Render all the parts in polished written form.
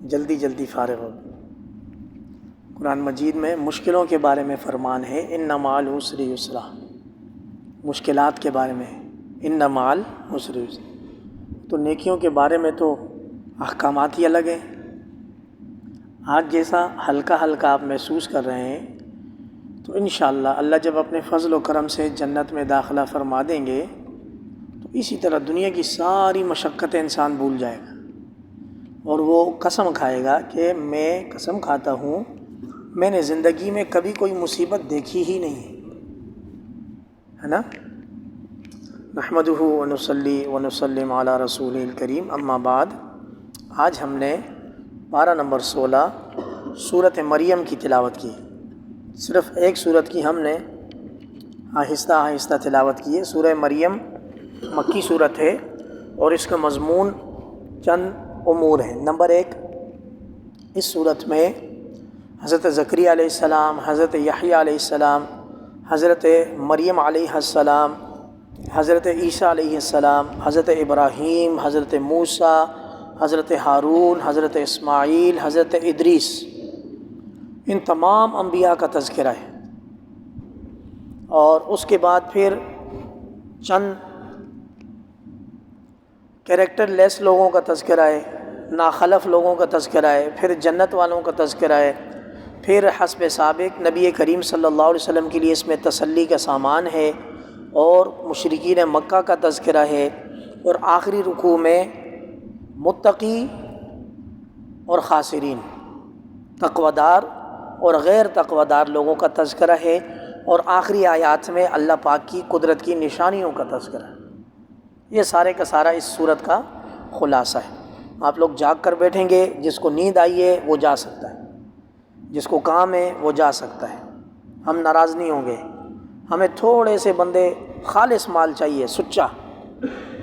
جلدی جلدی فارغ ہو۔ قرآن مجید میں مشکلوں کے بارے میں فرمان ہے، ان مع العسر یسرا، مشکلات کے بارے میں ان مع العسر یسرا۔ تو نیکیوں کے بارے میں تو احکامات ہی الگ ہیں۔ آج جیسا ہلکا ہلکا آپ محسوس کر رہے ہیں، تو انشاءاللہ اللہ جب اپنے فضل و کرم سے جنت میں داخلہ فرما دیں گے تو اسی طرح دنیا کی ساری مشقتیں انسان بھول جائے گا، اور وہ قسم کھائے گا کہ میں قسم کھاتا ہوں میں نے زندگی میں کبھی کوئی مصیبت دیکھی ہی نہیں ہے نا۔ نحمدہ ونصلی ونسلم علی رسول الکریم، اما بعد۔ آج ہم نے پارہ نمبر 16 سورۃ مریم کی تلاوت کی۔ صرف ایک سورت کی ہم نے آہستہ آہستہ تلاوت کی ہے۔ سورہ مریم مکی سورت ہے اور اس کا مضمون چند امور ہیں۔ نمبر 1، اس سورت میں حضرت زکریا علیہ السلام، حضرت یحییٰ علیہ السلام، حضرت مریم علیہ السلام، حضرت عیسیٰ علیہ السلام، حضرت ابراہیم، حضرت موسیٰ، حضرت ہارون، حضرت اسماعیل، حضرت ادریس، ان تمام انبیاء کا تذکرہ ہے۔ اور اس کے بعد پھر چند کیریکٹر لیس لوگوں کا تذکرہ ہے، ناخلف لوگوں کا تذکرہ ہے، پھر جنت والوں کا تذکرہ ہے، پھر حسب سابق نبی کریم صلی اللہ علیہ وسلم کے لیے اس میں تسلی کا سامان ہے، اور مشرکین مکہ کا تذکرہ ہے، اور آخری رکوع میں متقی اور خاسرین، تقویدار اور غیر تقویدار لوگوں کا تذکرہ ہے، اور آخری آیات میں اللہ پاک کی قدرت کی نشانیوں کا تذکرہ ہے۔ یہ سارے کا سارا اس صورت کا خلاصہ ہے۔ آپ لوگ جاگ کر بیٹھیں گے، جس کو نیند آئی ہے وہ جا سکتا ہے، جس کو کام ہے وہ جا سکتا ہے، ہم ناراض نہیں ہوں گے۔ ہمیں تھوڑے سے بندے خالص مال چاہیے، سچا،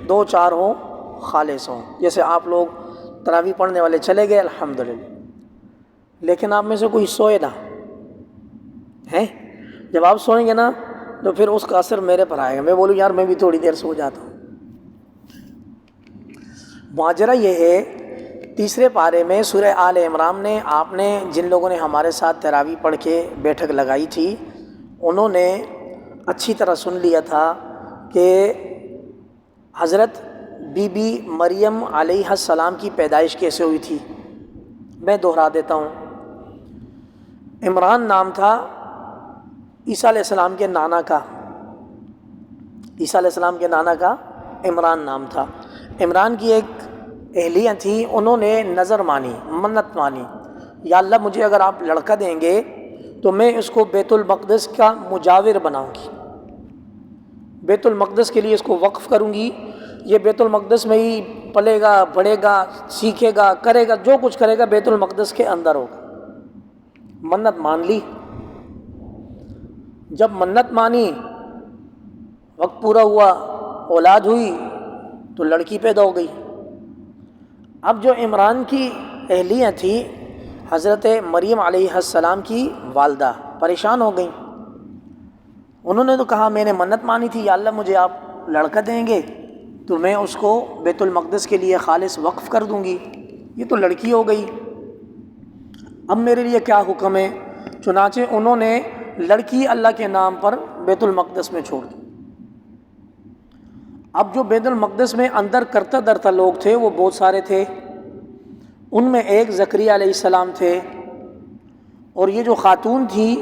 2-4 ہوں خالص ہوں۔ جیسے آپ لوگ تراویح پڑھنے والے چلے گئے الحمدللہ، لیکن آپ میں سے کوئی سوئے نہ ہیں۔ جب آپ سوئیں گے نا تو پھر اس کا اثر میرے پر آئے گا، میں بولوں یار میں بھی تھوڑی دیر سو جاتا ہوں۔ ماجرا یہ ہے، تیسرے پارے میں سورہ آل عمران نے، آپ نے جن لوگوں نے ہمارے ساتھ تراویح پڑھ کے بیٹھک لگائی تھی انہوں نے اچھی طرح سن لیا تھا کہ حضرت بی بی مریم علیہ السلام کی پیدائش کیسے ہوئی تھی۔ میں دہرا دیتا ہوں۔ عمران نام تھا عیسیٰ علیہ السلام کے نانا کا، عیسیٰ علیہ السلام کے نانا کا عمران نام تھا۔ عمران کی ایک اہلیہ تھی، انہوں نے نظر مانی، منت مانی، یا اللہ مجھے اگر آپ لڑکا دیں گے تو میں اس کو بیت المقدس کا مجاور بناؤں گی، بیت المقدس کے لیے اس کو وقف کروں گی، یہ بیت المقدس میں ہی پلے گا، بڑھے گا، سیکھے گا، کرے گا، جو کچھ کرے گا بیت المقدس کے اندر ہوگا۔ منت مان لی۔ جب منت مانی، وقت پورا ہوا، اولاد ہوئی تو لڑکی پیدا ہو گئی۔ اب جو عمران کی اہلیہ تھی حضرت مریم علیہ السلام کی والدہ پریشان ہو گئیں۔ انہوں نے تو کہا میں نے منت مانی تھی، یا اللہ مجھے آپ لڑکا دیں گے تو میں اس کو بیت المقدس کے لیے خالص وقف کر دوں گی، یہ تو لڑکی ہو گئی، اب میرے لیے کیا حکم ہے؟ چنانچہ انہوں نے لڑکی اللہ کے نام پر بیت المقدس میں چھوڑ دی۔ اب جو بیت المقدس میں اندر کرتا درتا لوگ تھے وہ بہت سارے تھے، ان میں ایک زکریا علیہ السلام تھے، اور یہ جو خاتون تھی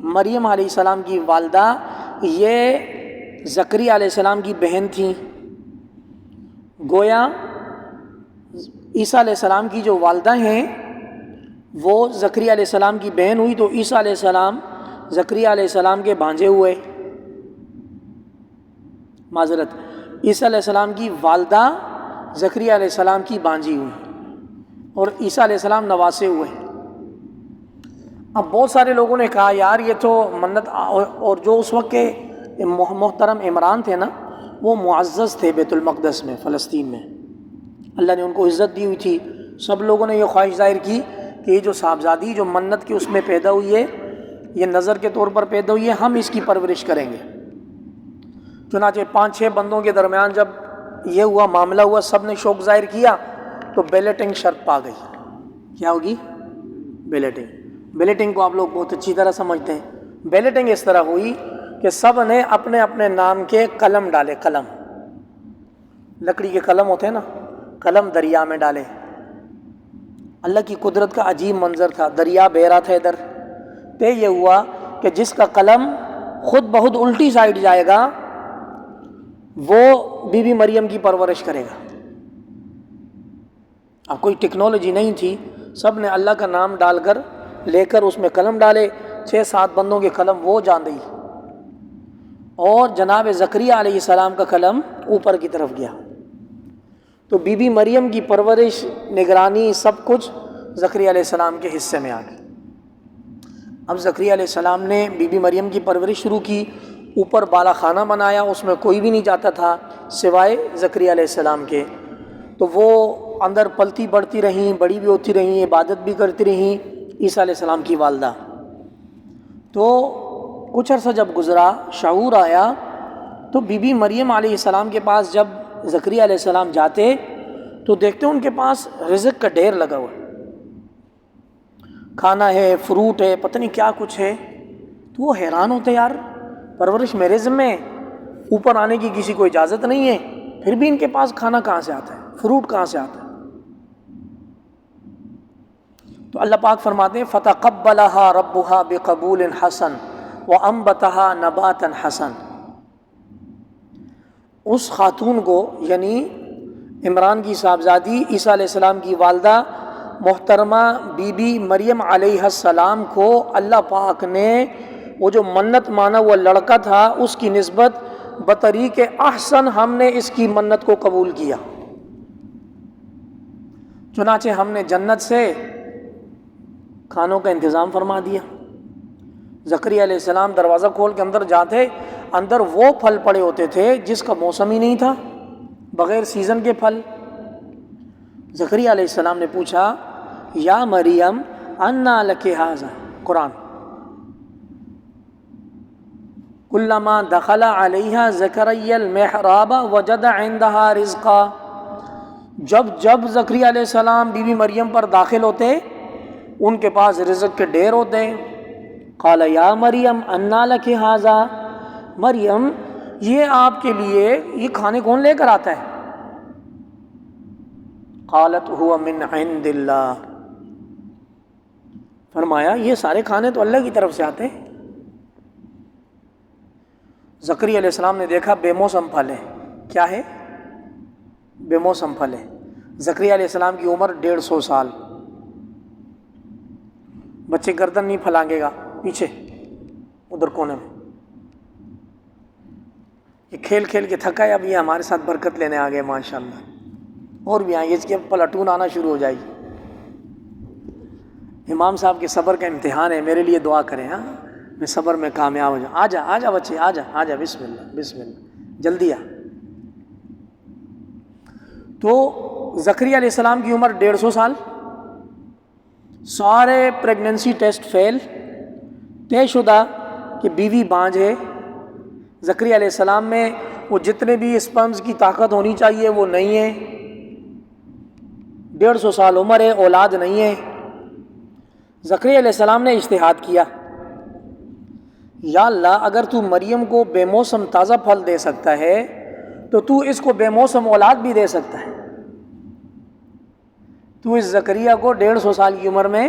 مریم علیہ السلام کی والدہ، یہ زکریا علیہ السلام کی بہن تھیں۔ گویا عیسیٰ علیہ السلام کی جو والدہ ہیں وہ زکریا علیہ السلام کی بہن ہوئی، تو عیسیٰ علیہ السلام زکریا علیہ السلام کے بھانجے ہوئے، معذرت، عیسیٰ علیہ السلام کی والدہ زکریا علیہ السلام کی بانجی ہوئی، اور عیسیٰ علیہ السلام نواسے ہوئے۔ اب بہت سارے لوگوں نے کہا یار یہ تو منت، اور جو اس وقت کے محترم عمران تھے نا وہ معزز تھے بیت المقدس میں، فلسطین میں، اللہ نے ان کو عزت دی ہوئی تھی۔ سب لوگوں نے یہ خواہش ظاہر کی کہ یہ جو صاحبزادی جو منت کی اس میں پیدا ہوئی ہے، یہ نظر کے طور پر پیدا ہوئی ہے، ہم اس کی پرورش کریں گے۔ چنانچہ 5-6 بندوں کے درمیان جب یہ ہوا، معاملہ ہوا، سب نے شوق ظاہر کیا، تو بیلٹنگ شرط پا گئی، کیا ہوگی؟ بیلٹنگ۔ بیلٹنگ کو آپ لوگ بہت اچھی طرح سمجھتے ہیں۔ بیلٹنگ اس طرح ہوئی کہ سب نے اپنے اپنے نام کے قلم ڈالے، قلم، لکڑی کے قلم ہوتے ہیں نا، قلم دریا میں ڈالے۔ اللہ کی قدرت کا عجیب منظر تھا، دریا بہہ رہا تھا ادھر، طے یہ ہوا کہ جس کا قلم خود بخود الٹی سائڈ جائے گا وہ بی بی مریم کی پرورش کرے گا۔ اب کوئی ٹیکنالوجی نہیں تھی، سب نے اللہ کا نام ڈال کر لے کر اس میں قلم ڈالے، 6-7 بندوں کے قلم وہ جان دی، اور جناب زکریا علیہ السلام کا قلم اوپر کی طرف گیا۔ تو بی بی مریم کی پرورش، نگرانی، سب کچھ زکریا علیہ السلام کے حصے میں آ گئی۔ اب زکریا علیہ السلام نے بی بی مریم کی پرورش شروع کی، اوپر بالا خانہ بنایا، اس میں کوئی بھی نہیں جاتا تھا سوائے زکریا علیہ السلام کے۔ تو وہ اندر پلتی بڑھتی رہیں، بڑی بھی ہوتی رہیں، عبادت بھی کرتی رہیں عیسیٰ علیہ السلام کی والدہ۔ تو کچھ عرصہ جب گزرا، شعور آیا، تو بی بی مریم علیہ السلام کے پاس جب زکریا علیہ السلام جاتے تو دیکھتے ان کے پاس رزق کا ڈھیر لگا ہوا ہے، کھانا ہے، فروٹ ہے، پتہ نہیں کیا کچھ ہے۔ تو وہ حیران ہوتے، یار پرورش میرے ذمہ ہے، اوپر آنے کی کسی کو اجازت نہیں ہے، پھر بھی ان کے پاس کھانا کہاں سے آتا ہے، فروٹ کہاں سے آتا ہے؟ تو اللہ پاک فرماتے ہیں فَتَقَبَّلَهَا رَبُّهَا بِقَبُولٍ حَسَنٍ وَأَنبَتَهَا نَبَاتًا حَسَنًا۔ اس خاتون کو، یعنی عمران کی صاحبزادی عیسیٰ علیہ السلام کی والدہ محترمہ بی بی مریم علیہ السلام کو اللہ پاک نے وہ جو منت مانا وہ لڑکا تھا، اس کی نسبت بطریق احسن ہم نے اس کی منت کو قبول کیا۔ چنانچہ ہم نے جنت سے کھانوں کا انتظام فرما دیا۔ زکریا علیہ السلام دروازہ کھول کے اندر جاتے، اندر وہ پھل پڑے ہوتے تھے جس کا موسم ہی نہیں تھا، بغیر سیزن کے پھل۔ زکریا علیہ السلام نے پوچھا یا مریم انا لک ھذا، قرآن، کلما دخل علیہا زکریا المحراب وجد عندها رزقا۔ جب زکریا علیہ السلام بی بی مریم پر داخل ہوتے ان کے پاس رزق کے ڈھیر ہوتے۔ قال یا مریم انا لک ھذا، مریم یہ آپ کے لیے یہ کھانے کون لے کر آتا ہے؟ قالت هو من عند اللہ، فرمایا یہ سارے کھانے تو اللہ کی طرف سے آتے ہیں۔ زکریا علیہ السلام نے دیکھا بے موسم پھل ہے، کیا ہے؟ بے موسم پھل ہے۔ زکریا علیہ السلام کی عمر 150 سال، بچے گردن نہیں پھلانگے گا، پیچھے ادھر کونے میں، یہ کھیل کھیل کے تھکا ہے، اب یہ ہمارے ساتھ برکت لینے آ گئے ماشاءاللہ، اور بھی آئیں گے، اس کے پلٹون آنا شروع ہو جائے گی۔ امام صاحب کے صبر کا امتحان ہے، میرے لیے دعا کریں، ہاں میں صبر میں کامیاب ہو جاؤں۔ آجا بچے، آجا، بسم اللہ، جلدی آ۔ تو زکریا علیہ السلام کی عمر 150 سال، سارے پریگننسی ٹیسٹ فیل، طے شدہ کہ بیوی بانجھ ہے۔ زکریا علیہ السلام میں وہ جتنے بھی اسپرمز کی طاقت ہونی چاہیے وہ نہیں ہے، 150 سال عمر ہے، اولاد نہیں ہے۔ زکریا علیہ السلام نے اجتہاد کیا، یا اللہ اگر تو مریم کو بے موسم تازہ پھل دے سکتا ہے تو تو اس کو بے موسم اولاد بھی دے سکتا ہے۔ تو اس زکریا کو 150 سال کی عمر میں،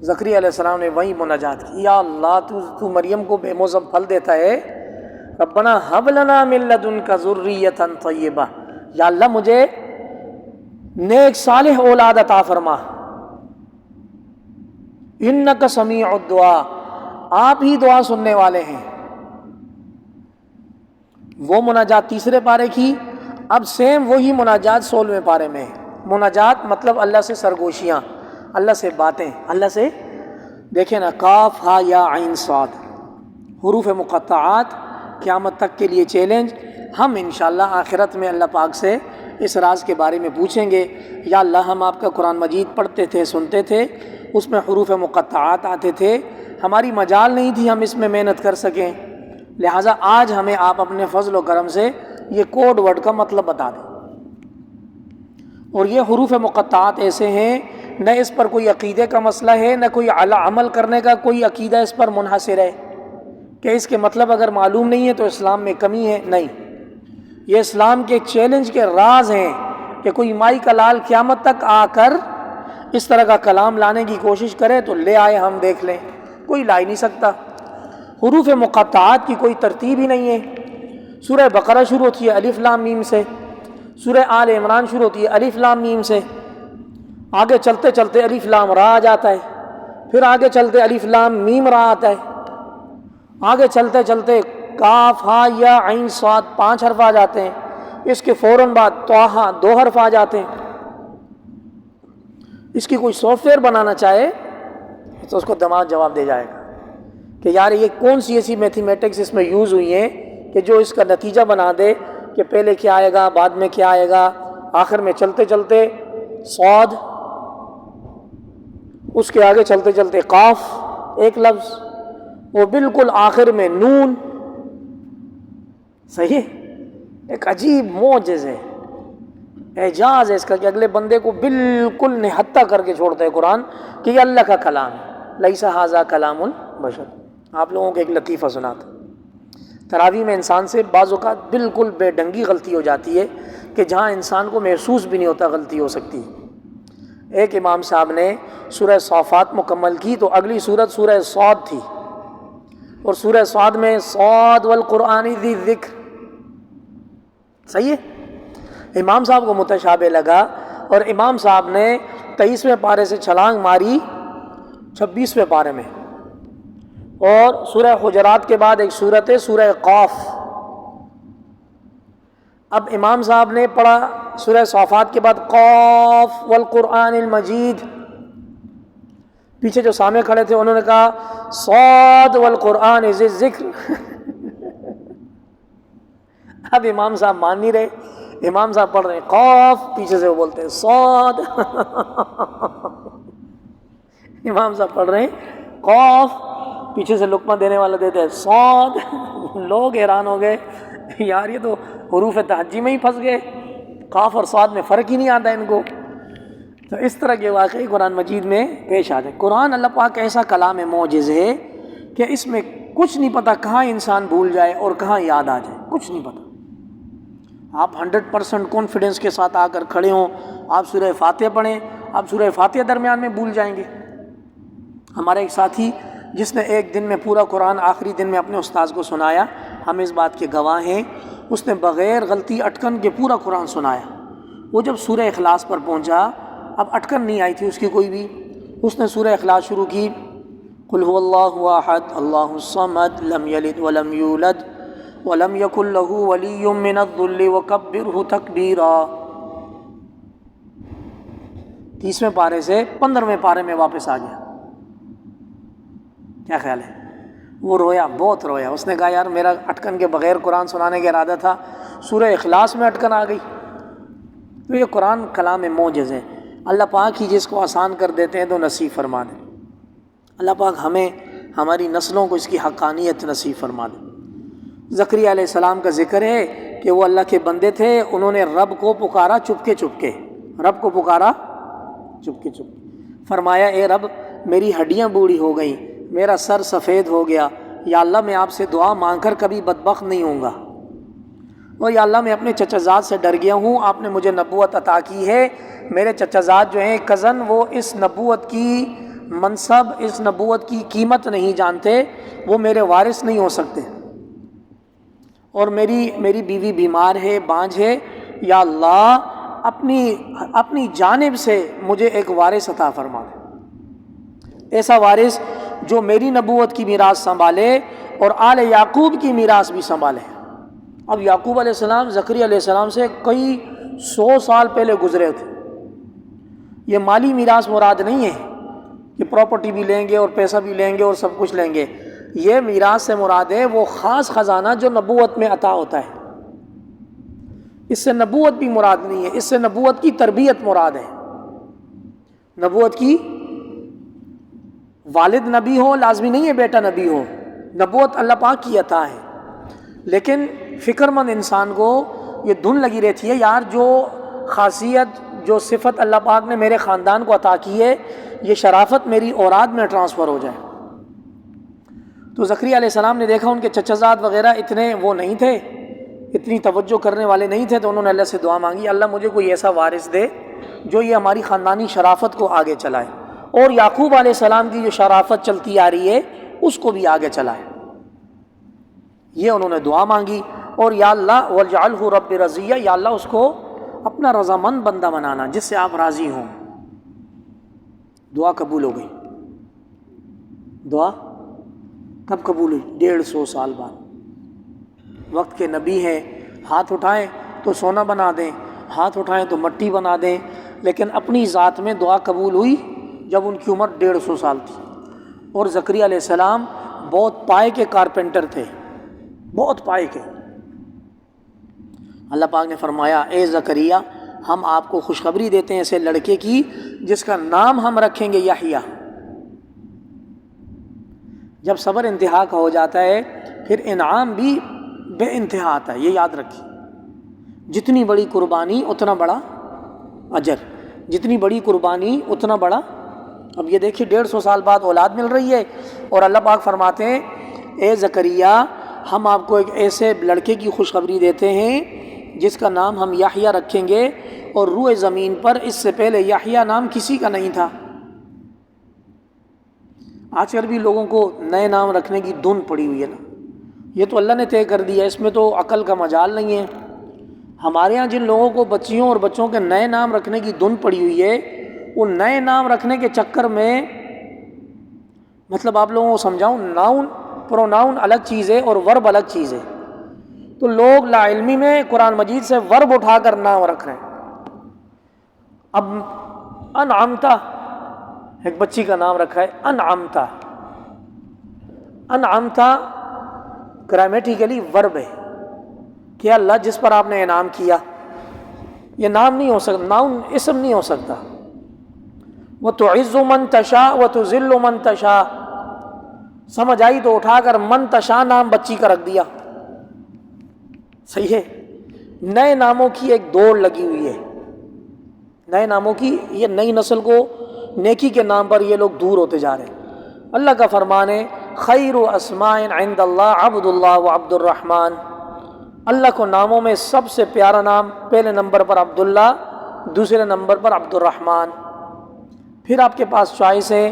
زکریا علیہ السلام نے وہیں مناجات کی، یا اللہ تو مریم کو بے موسم پھل دیتا ہے، ربنا ھب لنا من لدنک ذریۃ طیبہ، یا اللہ مجھے نیک صالح اولاد عطا فرما، انک سمیع الدعاء، آپ ہی دعا سننے والے ہیں۔ وہ مناجات تیسرے پارے کی، اب سیم وہی مناجات 16ویں پارے میں ہے۔ مناجات مطلب اللہ سے سرگوشیاں، اللہ سے باتیں، اللہ سے، دیکھیں نا، کاف ہا یا عین صاد، حروف مقطعات قیامت تک کے لیے چیلنج۔ ہم انشاءاللہ آخرت میں اللہ پاک سے اس راز کے بارے میں پوچھیں گے، یا اللہ ہم آپ کا قرآن مجید پڑھتے تھے، سنتے تھے، اس میں حروف مقطعات آتے تھے، ہماری مجال نہیں تھی ہم اس میں محنت کر سکیں، لہٰذا آج ہمیں آپ اپنے فضل و کرم سے یہ کوڈ ورڈ کا مطلب بتا دیں۔ اور یہ حروف مقطعات ایسے ہیں نہ اس پر کوئی عقیدے کا مسئلہ ہے، نہ کوئی عمل کرنے کا کوئی عقیدہ اس پر منحصر ہے کہ اس کے مطلب اگر معلوم نہیں ہے تو اسلام میں کمی ہے، نہیں، یہ اسلام کے چیلنج کے راز ہیں کہ کوئی مائی کا لال قیامت تک آ کر اس طرح کا کلام لانے کی کوشش کرے تو لے آئے، ہم دیکھ لیں، کوئی لا ہی نہیں سکتا۔ حروف مقطعات کی کوئی ترتیب ہی نہیں ہے۔ سورہ بقرہ شروع ہوتی ہے الف لام میم سے، سورہ آل عمران شروع ہوتی ہے الف لام میم سے، آگے چلتے چلتے الف لام را آ جاتا ہے، پھر آگے چلتے الف لام میم را آتا ہے، آگے چلتے چلتے کاف ہا یا عین صاد 5 حرف آ جاتے ہیں، اس کے فوراً بعد طٰہٰ 2 حرف آ جاتے ہیں۔ اس کی کوئی سافٹ ویئر بنانا چاہے تو اس کو دماغ جواب دے جائے گا کہ یار یہ کون سی ایسی میتھمیٹکس اس میں یوز ہوئی ہیں کہ جو اس کا نتیجہ بنا دے کہ پہلے کیا آئے گا، بعد میں کیا آئے گا، آخر میں چلتے چلتے صاد، اس کے آگے چلتے چلتے قاف ایک لفظ، وہ بالکل آخر میں نون۔ صحیح ہے، ایک عجیب معجز ہے، اعجاز ہے اس کا کہ اگلے بندے کو بالکل نہتہ کر کے چھوڑتا ہے قرآن کہ یہ اللہ کا کلام ہے، لیس ھذا کلام البشر۔ آپ لوگوں کو ایک لطیفہ سناتا ہوں۔ تراویح میں انسان سے بعض اوقات بالکل بے ڈنگی غلطی ہو جاتی ہے کہ جہاں انسان کو محسوس بھی نہیں ہوتا غلطی ہو سکتی ہے۔ ایک امام صاحب نے سورہ صافات مکمل کی تو اگلی سورت سورہ صاد تھی، اور سورہ صاد میں صاد والقرآن ذی ذکر، صحیح ہے، امام صاحب کو متشابہ لگا اور امام صاحب نے 23ویں پارے سے چھلانگ ماری 26ویں پارے میں، اور سورہ حجرات کے بعد ایک سورت ہے سورہ قاف۔ اب امام صاحب نے پڑھا سورہ صافات کے بعد قاف والقرآن المجید، پیچھے جو سامنے کھڑے تھے انہوں نے کہا صاد والقرآن ذی الذکر۔ اب امام صاحب مان نہیں رہے، امام صاحب پڑھ رہے ہیں قاف، پیچھے سے وہ بولتے ہیں صاد۔ امام صاحب پڑھ رہے ہیں قاف، پیچھے سے لقمہ دینے والا دیتے ہیں صاد۔ لوگ حیران ہو گئے، یار یہ تو حروف تہجی میں ہی پھنس گئے، قاف اور صاد میں فرق ہی نہیں آتا ان کو۔ تو اس طرح کے واقعی قرآن مجید میں پیش آتے ہیں۔ قرآن اللہ پاک ایسا کلام معجز ہے کہ اس میں کچھ نہیں پتہ کہاں انسان بھول جائے اور کہاں یاد آ جائے، کچھ نہیں پتہ۔ آپ 100% کانفیڈنس کے ساتھ آ کر کھڑے ہوں، آپ سورہ فاتحہ پڑھیں، آپ سورہ فاتحہ درمیان میں بھول جائیں گے۔ ہمارا ایک ساتھی جس نے ایک دن میں پورا قرآن آخری دن میں اپنے استاذ کو سنایا، ہم اس بات کے گواہ ہیں، اس نے بغیر غلطی اٹکن کے پورا قرآن سنایا۔ وہ جب سورہ اخلاص پر پہنچا، اب اٹکن نہیں آئی تھی اس کی کوئی بھی، اس نے سورہ اخلاص شروع کی، قل هو اللہ احد اللہ الصمد لم یلد ولم یولد ولم یکن له ولی من الذل وکبرہ تکبیرا۔ 30ویں پارے سے 15ویں پارے میں واپس آ گیا۔ کیا خیال ہے؟ وہ رویا، بہت رویا، اس نے کہا یار میرا اٹکن کے بغیر قرآن سنانے کا ارادہ تھا، سورہ اخلاص میں اٹکن آ گئی۔ تو یہ قرآن کلام معجز ہے، اللہ پاک ہی جس کو آسان کر دیتے ہیں تو نصیب فرما دے۔ اللہ پاک ہمیں ہماری نسلوں کو اس کی حقانیت نصیب فرما دے۔ زکریا علیہ السلام کا ذکر ہے کہ وہ اللہ کے بندے تھے، انہوں نے رب کو پکارا چپکے چپکے، رب کو پکارا چپکے چپکے، فرمایا اے رب میری ہڈیاں بوڑھی ہو گئیں، میرا سر سفید ہو گیا، یا اللہ میں آپ سے دعا مانگ کر کبھی بدبخت نہیں ہوں گا، اور یا اللہ میں اپنے چچا زاد سے ڈر گیا ہوں، آپ نے مجھے نبوت عطا کی ہے، میرے چچا زاد جو ہیں کزن، وہ اس نبوت کی منصب، اس نبوت کی قیمت نہیں جانتے، وہ میرے وارث نہیں ہو سکتے، اور میری بیوی بیمار ہے، بانجھ ہے، یا اللہ اپنی جانب سے مجھے ایک وارث عطا فرما دے، ایسا وارث جو میری نبوت کی میراث سنبھالے اور آل یعقوب کی میراث بھی سنبھالے۔ اب یعقوب علیہ السلام زکریا علیہ السلام سے کئی 100 سال پہلے گزرے تھے۔ یہ مالی میراث مراد نہیں ہے کہ پراپرٹی بھی لیں گے اور پیسہ بھی لیں گے اور سب کچھ لیں گے، یہ میراث سے مراد ہے وہ خاص خزانہ جو نبوت میں عطا ہوتا ہے۔ اس سے نبوت بھی مراد نہیں ہے، اس سے نبوت کی تربیت مراد ہے۔ نبوت کی والد نبی ہو لازمی نہیں ہے بیٹا نبی ہو، نبوت اللہ پاک کی عطا ہے، لیکن فکر مند انسان کو یہ دھن لگی رہتی ہے یار جو خاصیت جو صفت اللہ پاک نے میرے خاندان کو عطا کی ہے یہ شرافت میری اولاد میں ٹرانسفر ہو جائے۔ تو زکریا علیہ السلام نے دیکھا ان کے چچا زاد وغیرہ اتنے وہ نہیں تھے، اتنی توجہ کرنے والے نہیں تھے، تو انہوں نے اللہ سے دعا مانگی، اللہ مجھے کوئی ایسا وارث دے جو یہ ہماری خاندانی شرافت کو آگے چلائے، اور یعقوب علیہ السلام کی جو شرافت چلتی آ رہی ہے اس کو بھی آگے چلائے۔ یہ انہوں نے دعا مانگی، اور یا اللہ وَاجْعَلْهُ رَبِّ رَضِيًّا، یا اللہ اس کو اپنا رضامند بندہ بنانا جس سے آپ راضی ہوں۔ دعا قبول ہو گئی۔ دعا کب قبول ہوئی؟ 150 سال بعد۔ وقت کے نبی ہیں، ہاتھ اٹھائیں تو سونا بنا دیں، ہاتھ اٹھائیں تو مٹی بنا دیں، لیکن اپنی ذات میں دعا قبول ہوئی جب ان کی عمر 150 سال تھی۔ اور زکریا علیہ السلام بہت پائے کے کارپینٹر تھے، بہت پائے کے۔ اللہ پاک نے فرمایا اے زکریا ہم آپ کو خوشخبری دیتے ہیں ایسے لڑکے کی جس کا نام ہم رکھیں گے یحییٰ۔ جب صبر انتہا کا ہو جاتا ہے پھر انعام بھی بے انتہا آتا ہے، یہ یاد رکھیے۔ جتنی بڑی قربانی اتنا بڑا اجر، جتنی بڑی قربانی اتنا بڑا۔ اب یہ دیکھیے 150 سال بعد اولاد مل رہی ہے، اور اللہ پاک فرماتے ہیں اے زکریا ہم آپ کو ایک ایسے لڑکے کی خوشخبری دیتے ہیں جس کا نام ہم یحییٰ رکھیں گے، اور روئے زمین پر اس سے پہلے یحییٰ نام کسی کا نہیں تھا۔ آج کل بھی لوگوں کو نئے نام رکھنے کی دھن پڑی ہوئی ہے نا، یہ تو اللہ نے طے کر دیا، اس میں تو عقل کا مجال نہیں ہے۔ ہمارے ہاں جن لوگوں کو بچیوں اور بچوں کے نئے نام رکھنے کی دھن پڑی ہوئی ہے، وہ نئے نام رکھنے کے چکر میں، مطلب آپ لوگوں کو سمجھاؤں، ناؤن پروناؤن الگ چیز ہے اور ورب الگ چیز ہے۔ تو لوگ لا علمی میں قرآن مجید سے ورب اٹھا کر نام رکھ رہے ہیں۔ اب انعمتا، ایک بچی کا نام رکھا ہے انعمتا، انعمتا گرامیٹیکلی ورب ہے کہ اللہ جس پر آپ نے انعام کیا، یہ نام نہیں ہو سکتا، ناؤن اسم نہیں ہو سکتا۔ وَتُعِزُّ مَن تَشَاءُ وَتُذِلُّ مَن تَشَاءُ، سمجھ آئی تو اٹھا کر من تشاء نام بچی کا رکھ دیا، صحیح ہے۔ نئے ناموں کی ایک دوڑ لگی ہوئی ہے، نئے ناموں کی، یہ نئی نسل کو نیکی کے نام پر یہ لوگ دور ہوتے جا رہے ہیں۔ اللہ کا فرمان ہے خیر اسماء عند اللہ عبد اللہ و عبد الرحمن، اللہ کو ناموں میں سب سے پیارا نام پہلے نمبر پر عبداللہ، دوسرے نمبر پر عبد الرحمن۔ پھر آپ کے پاس چوائس ہے،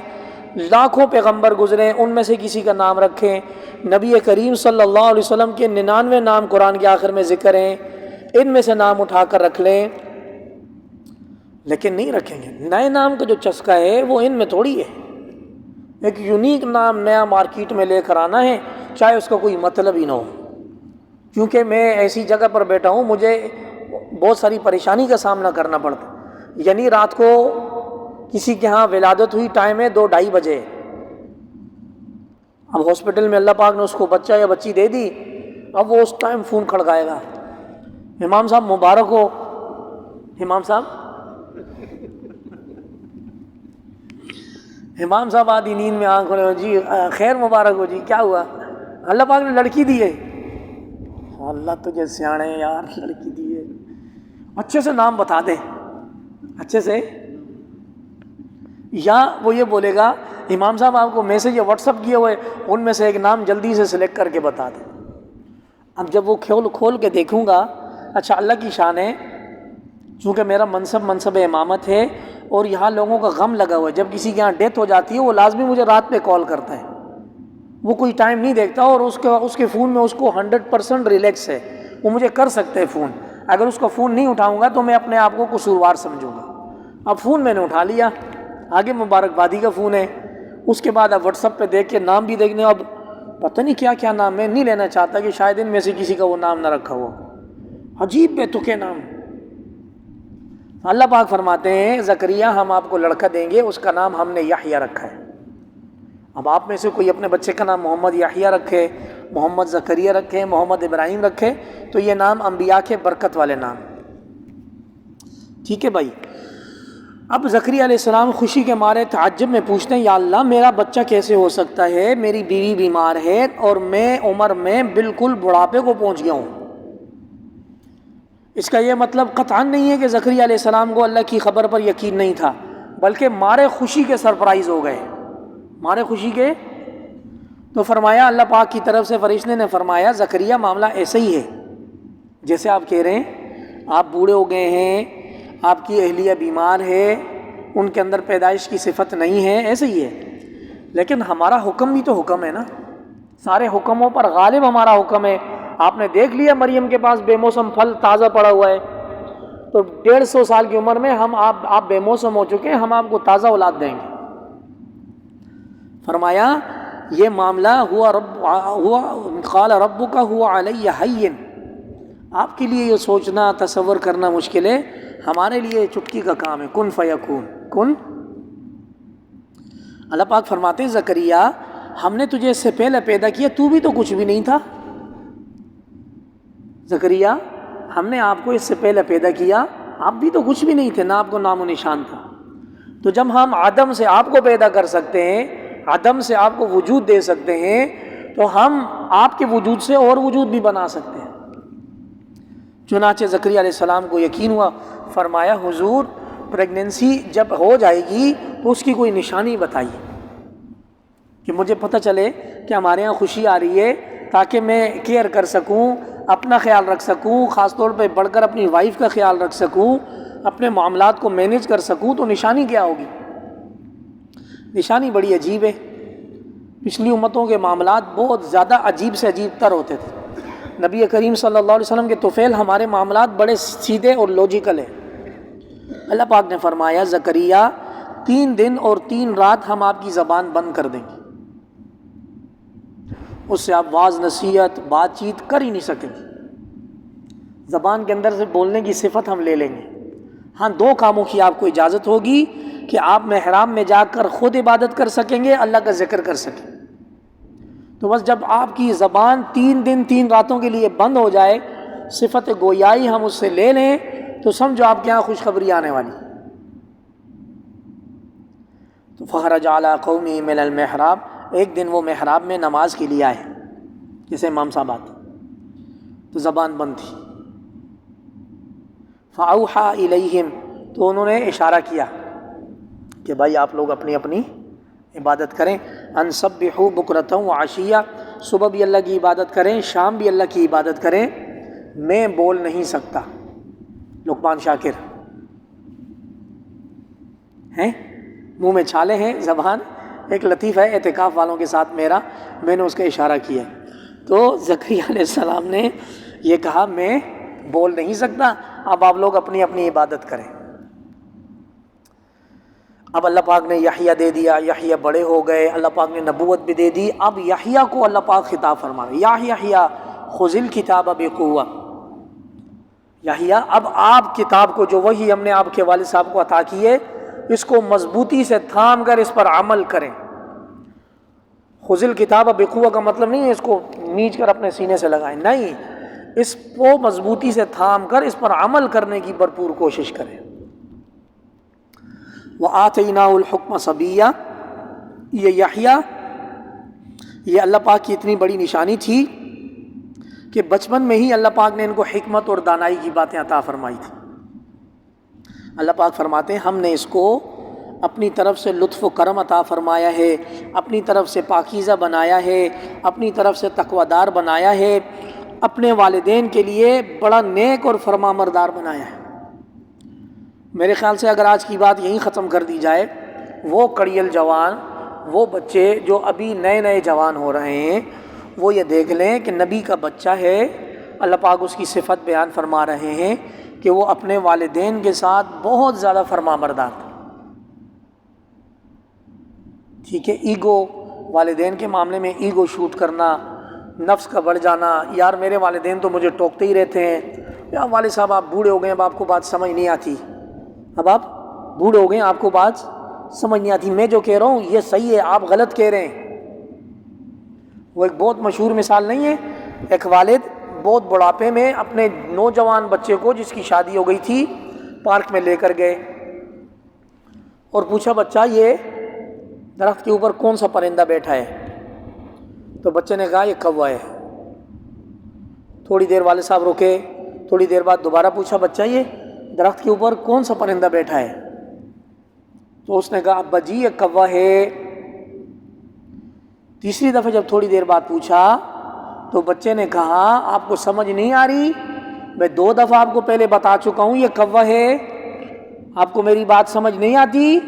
لاکھوں پیغمبر گزرے ان میں سے کسی کا نام رکھیں، نبی کریم صلی اللہ علیہ وسلم کے 99 نام قرآن کے آخر میں ذکر ہیں، ان میں سے نام اٹھا کر رکھ لیں، لیکن نہیں رکھیں گے۔ نئے نام کا جو چسکا ہے وہ ان میں تھوڑی ہے، ایک یونیک نام نیا مارکیٹ میں لے کر آنا ہے، چاہے اس کا کوئی مطلب ہی نہ ہو۔ کیونکہ میں ایسی جگہ پر بیٹھا ہوں مجھے بہت ساری پریشانی کا سامنا کرنا پڑتا، یعنی رات کو کسی کے ہاں ولادت ہوئی، ٹائم ہے 2-2:30 بجے، اب ہاسپٹل میں اللہ پاک نے اس کو بچہ یا بچی دے دی، اب وہ اس ٹائم فون کھڑکائے گا، امام صاحب مبارک ہو، امام صاحب آدھی نیند میں آنکھ کھولے ہو، جی خیر مبارک ہو، جی کیا ہوا؟ اللہ پاک نے لڑکی دی ہے۔ اللہ تجھے سیانے یار، لڑکی دی ہے، اچھے سے نام بتا دے، اچھے سے۔ یا وہ یہ بولے گا امام صاحب آپ کو میسج یا واٹس اپ کیے ہوئے ان میں سے ایک نام جلدی سے سلیکٹ کر کے بتا دیں۔ اب جب وہ کھول کے دیکھوں گا، اچھا اللہ کی شان ہے، چونکہ میرا منصب امامت ہے اور یہاں لوگوں کا غم لگا ہوا ہے، جب کسی کے یہاں ڈیتھ ہو جاتی ہے وہ لازمی مجھے رات پہ کال کرتا ہے، وہ کوئی ٹائم نہیں دیکھتا، اور اس کے فون میں اس کو 100% ریلیکس ہے، وہ مجھے کر سکتے ہیں فون، اگر اس کا فون نہیں اٹھاؤں گا تو میں اپنے آپ کو قصوروار سمجھوں گا۔ اب فون میں نے اٹھا لیا، آگے مبارکبادی کا فون ہے، اس کے بعد اب واٹس ایپ پہ دیکھ کے نام بھی دیکھنے، اب پتہ نہیں کیا کیا نام، میں نہیں لینا چاہتا کہ شاید ان میں سے کسی کا وہ نام نہ رکھا ہوا، عجیب بے تکے نام۔ اللہ پاک فرماتے ہیں زکریا ہم آپ کو لڑکا دیں گے، اس کا نام ہم نے یحییٰ رکھا ہے۔ اب آپ میں سے کوئی اپنے بچے کا نام محمد یحییٰ رکھے، محمد زکریا رکھے، محمد ابراہیم رکھے، تو یہ نام انبیاء کے برکت والے نام، ٹھیک ہے بھائی۔ اب زکریا علیہ السلام خوشی کے مارے تعجب میں پوچھتے ہیں یا اللہ میرا بچہ کیسے ہو سکتا ہے، میری بیوی بیمار ہے اور میں عمر میں بالکل بڑھاپے کو پہنچ گیا ہوں، اس کا یہ مطلب قطعاً نہیں ہے کہ زکریا علیہ السلام کو اللہ کی خبر پر یقین نہیں تھا، بلکہ مارے خوشی کے سرپرائز ہو گئے، مارے خوشی کے۔ تو فرمایا اللہ پاک کی طرف سے فرشتے نے فرمایا زکریا معاملہ ایسا ہی ہے جیسے آپ کہہ رہے ہیں، آپ بوڑھے ہو گئے ہیں، آپ کی اہلیہ بیمار ہے، ان کے اندر پیدائش کی صفت نہیں ہے، ایسے ہی ہے، لیکن ہمارا حکم بھی تو حکم ہے نا، سارے حکموں پر غالب ہمارا حکم ہے۔ آپ نے دیکھ لیا مریم کے پاس بے موسم پھل تازہ پڑا ہوا ہے، تو 150 سال کی عمر میں آپ بے موسم ہو چکے ہیں، ہم آپ کو تازہ اولاد دیں گے۔ فرمایا یہ معاملہ ہوا قال ربک ہوا علی ہین، آپ کے لیے یہ سوچنا تصور کرنا مشکل ہے، ہمارے لیے چٹکی کا کام ہے، کن فیکون کن۔ اللہ پاک فرماتے ہیں زکریا ہم نے تجھے اس سے پہلے پیدا کیا، تو بھی تو کچھ بھی نہیں تھا، زکریا ہم نے آپ کو اس سے پہلے پیدا کیا، آپ بھی تو کچھ بھی نہیں تھے، نہ آپ کو نام و نشان تھا۔ تو جب ہم عدم سے آپ کو پیدا کر سکتے ہیں، عدم سے آپ کو وجود دے سکتے ہیں، تو ہم آپ کے وجود سے اور وجود بھی بنا سکتے ہیں۔ چنانچہ زکریا علیہ السلام کو یقین ہوا، فرمایا حضور پریگننسی جب ہو جائے گی تو اس کی کوئی نشانی بتائیے کہ مجھے پتہ چلے کہ ہمارے ہاں خوشی آ رہی ہے، تاکہ میں کیئر کر سکوں، اپنا خیال رکھ سکوں، خاص طور پہ بڑھ کر اپنی وائف کا خیال رکھ سکوں، اپنے معاملات کو مینیج کر سکوں۔ تو نشانی کیا ہوگی؟ نشانی بڑی عجیب ہے، پچھلی امتوں کے معاملات بہت زیادہ عجیب سے عجیب تر ہوتے تھے۔ نبی کریم صلی اللہ علیہ وسلم کے طفیل ہمارے معاملات بڑے سیدھے اور لوجیکل ہیں۔ اللہ پاک نے فرمایا زکریا 3 دن اور 3 رات ہم آپ کی زبان بند کر دیں گے، اس سے آپ واعظ نصیحت بات چیت کر ہی نہیں سکیں گے، زبان کے اندر سے بولنے کی صفت ہم لے لیں گے۔ ہاں 2 کاموں کی آپ کو اجازت ہوگی کہ آپ محراب میں جا کر خود عبادت کر سکیں گے، اللہ کا ذکر کر سکیں۔ تو بس جب آپ کی زبان 3 دن 3 راتوں کے لیے بند ہو جائے، صفت گویائی ہم اس سے لے لیں، تو سمجھو آپ کے یہاں خوشخبری آنے والی۔ تو فخرج علی قومہ من المحراب، ایک دن وہ محراب میں نماز کے لیے آئے، جیسے امام صاحب آتے، تو زبان بند تھی۔ فاوحی الیہم، تو انہوں نے اشارہ کیا کہ بھائی آپ لوگ اپنی اپنی عبادت کریں، ان سبحوا بکرۃ وعشیہ، صبح بھی اللہ کی عبادت کریں، شام بھی اللہ کی عبادت کریں، میں بول نہیں سکتا۔ لقمان شاکر ہیں، منہ میں چھالے ہیں، زبان ایک لطیفہ ہے اعتکاف والوں کے ساتھ میرا، میں نے اس کا اشارہ کیا، تو زکریا علیہ السلام نے یہ کہا میں بول نہیں سکتا، اب آپ لوگ اپنی اپنی عبادت کریں۔ اب اللہ پاک نے یحییٰ دے دیا، یحییٰ بڑے ہو گئے، اللہ پاک نے نبوت بھی دے دی۔ اب یحییٰ کو اللہ پاک خطاب فرما رہے، یا یحییٰ خذ الکتاب بقوہ، یحییٰ اب آپ کتاب کو، جو وحی ہم نے آپ کے والد صاحب کو عطا کی ہے، اس کو مضبوطی سے تھام کر اس پر عمل کریں۔ خذ الکتاب بقوہ کا مطلب نہیں ہے اس کو نیچ کر اپنے سینے سے لگائیں، نہیں، اس کو مضبوطی سے تھام کر اس پر عمل کرنے کی بھرپور کوشش کریں۔ وَآتَيْنَاهُ الْحُكْمَ صَبِيًّا، یہ یحییٰ، یہ اللہ پاک کی اتنی بڑی نشانی تھی کہ بچپن میں ہی اللہ پاک نے ان کو حکمت اور دانائی کی باتیں عطا فرمائی تھی۔ اللہ پاک فرماتے ہیں ہم نے اس کو اپنی طرف سے لطف و کرم عطا فرمایا ہے، اپنی طرف سے پاکیزہ بنایا ہے، اپنی طرف سے تقویدار بنایا ہے، اپنے والدین کے لیے بڑا نیک اور فرمانبردار بنایا ہے۔ میرے خیال سے اگر آج کی بات یہیں ختم کر دی جائے، وہ کڑیل جوان، وہ بچے جو ابھی نئے نئے جوان ہو رہے ہیں، وہ یہ دیکھ لیں کہ نبی کا بچہ ہے، اللہ پاک اس کی صفت بیان فرما رہے ہیں کہ وہ اپنے والدین کے ساتھ بہت زیادہ فرمانبردار تھا۔ ٹھیک ہے، ایگو، والدین کے معاملے میں ایگو شوٹ کرنا، نفس کا بڑھ جانا، یار میرے والدین تو مجھے ٹوکتے ہی رہتے ہیں، یا والد صاحب آپ بوڑھے ہو گئے، اب آپ کو بات سمجھ نہیں آتی، اب آپ بوڑھے ہو گئے آپ کو بات سمجھ نہیں آتی، میں جو کہہ رہا ہوں یہ صحیح ہے، آپ غلط کہہ رہے ہیں۔ وہ ایک بہت مشہور مثال نہیں ہے، ایک والد بہت بڑھاپے میں اپنے نوجوان بچے کو، جس کی شادی ہو گئی تھی، پارک میں لے کر گئے اور پوچھا بچہ یہ درخت کے اوپر کون سا پرندہ بیٹھا ہے؟ تو بچے نے کہا یہ کوہ ہے۔ تھوڑی دیر والد صاحب رکے، تھوڑی دیر بعد دوبارہ پوچھا بچہ یہ درخت کے اوپر کون سا پرندہ بیٹھا ہے؟ تو اس نے کہا ابا جی یہ کوا ہے۔ تیسری دفعہ جب تھوڑی دیر بعد پوچھا تو بچے نے کہا آپ کو سمجھ نہیں آ رہی، میں 2 دفعہ آپ کو پہلے بتا چکا ہوں یہ کوا ہے، آپ کو میری بات سمجھ نہیں آتی؟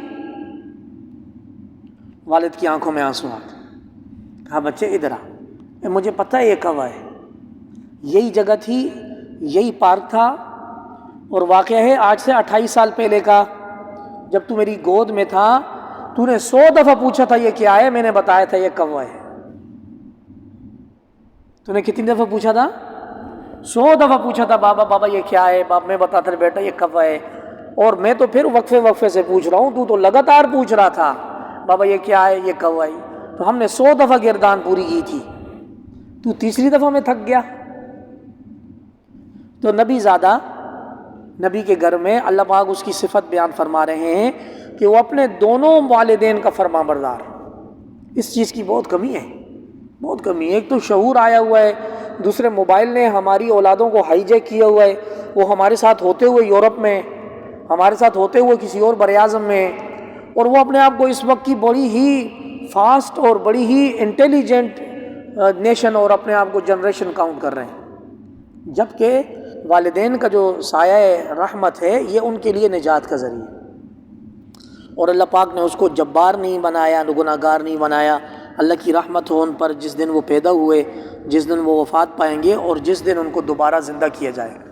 والد کی آنکھوں میں آنسو آتے، کہا بچے ادھر آ، مجھے پتہ ہے یہ کوا ہے، یہی جگہ تھی، یہی پارک تھا، اور واقعہ ہے آج سے 28 سال پہلے کا، جب تو میری گود میں تھا تو نے 100 دفعہ پوچھا تھا یہ کیا ہے، میں نے بتایا تھا یہ کوا ہے۔ تو نے کتنی دفعہ پوچھا تھا؟ 100 دفعہ پوچھا تھا بابا بابا یہ کیا ہے، باپ میں بتاتا تھا بیٹا یہ کوا ہے، اور میں تو پھر وقفے سے پوچھ رہا ہوں، تو لگاتار پوچھ رہا تھا بابا یہ کیا ہے یہ کوا ہے۔ تو ہم نے 100 دفعہ گردان پوری کی تھی، تو تیسری دفعہ میں تھک گیا۔ تو نبی زادہ، نبی کے گھر میں اللہ پاک اس کی صفت بیان فرما رہے ہیں کہ وہ اپنے دونوں والدین کا فرمان بردار۔ اس چیز کی بہت کمی ہے، بہت کمی ہے۔ ایک تو شعور آیا ہوا ہے، دوسرے موبائل نے ہماری اولادوں کو ہائی جیک کیا ہوا ہے، وہ ہمارے ساتھ ہوتے ہوئے یورپ میں، ہمارے ساتھ ہوتے ہوئے کسی اور بر اعظم میں، اور وہ اپنے آپ کو اس وقت کی بڑی ہی فاسٹ اور بڑی ہی انٹیلیجنٹ نیشن اور اپنے آپ کو جنریشن کاؤنٹ کر رہے ہیں، جبکہ والدین کا جو سایہ رحمت ہے یہ ان کے لیے نجات کا ذریعہ ہے۔ اور اللہ پاک نے اس کو جبار نہیں بنایا، گناہگار نہیں بنایا۔ اللہ کی رحمت ہو ان پر جس دن وہ پیدا ہوئے، جس دن وہ وفات پائیں گے، اور جس دن ان کو دوبارہ زندہ کیا جائے گا۔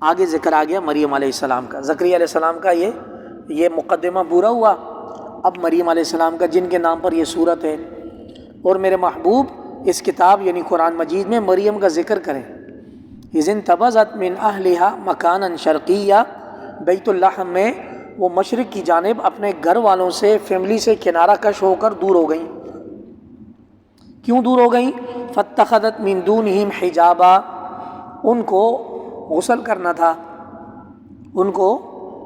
آگے ذکر آ گیا مریم علیہ السلام کا، زکریا علیہ السلام کا یہ مقدمہ پورا ہوا۔ اب مریم علیہ السلام کا، جن کے نام پر یہ سورت ہے۔ اور میرے محبوب اس کتاب یعنی قرآن مجید میں مریم کا ذکر کریں۔ اذ انتبذت من اہلہا مکانا شرقیہ، بیت اللحم میں وہ مشرق کی جانب اپنے گھر والوں سے، فیملی سے کنارہ کش ہو کر دور ہو گئیں۔ کیوں دور ہو گئیں؟ فاتخذت من دونہم حجابا، ان کو غسل کرنا تھا، ان کو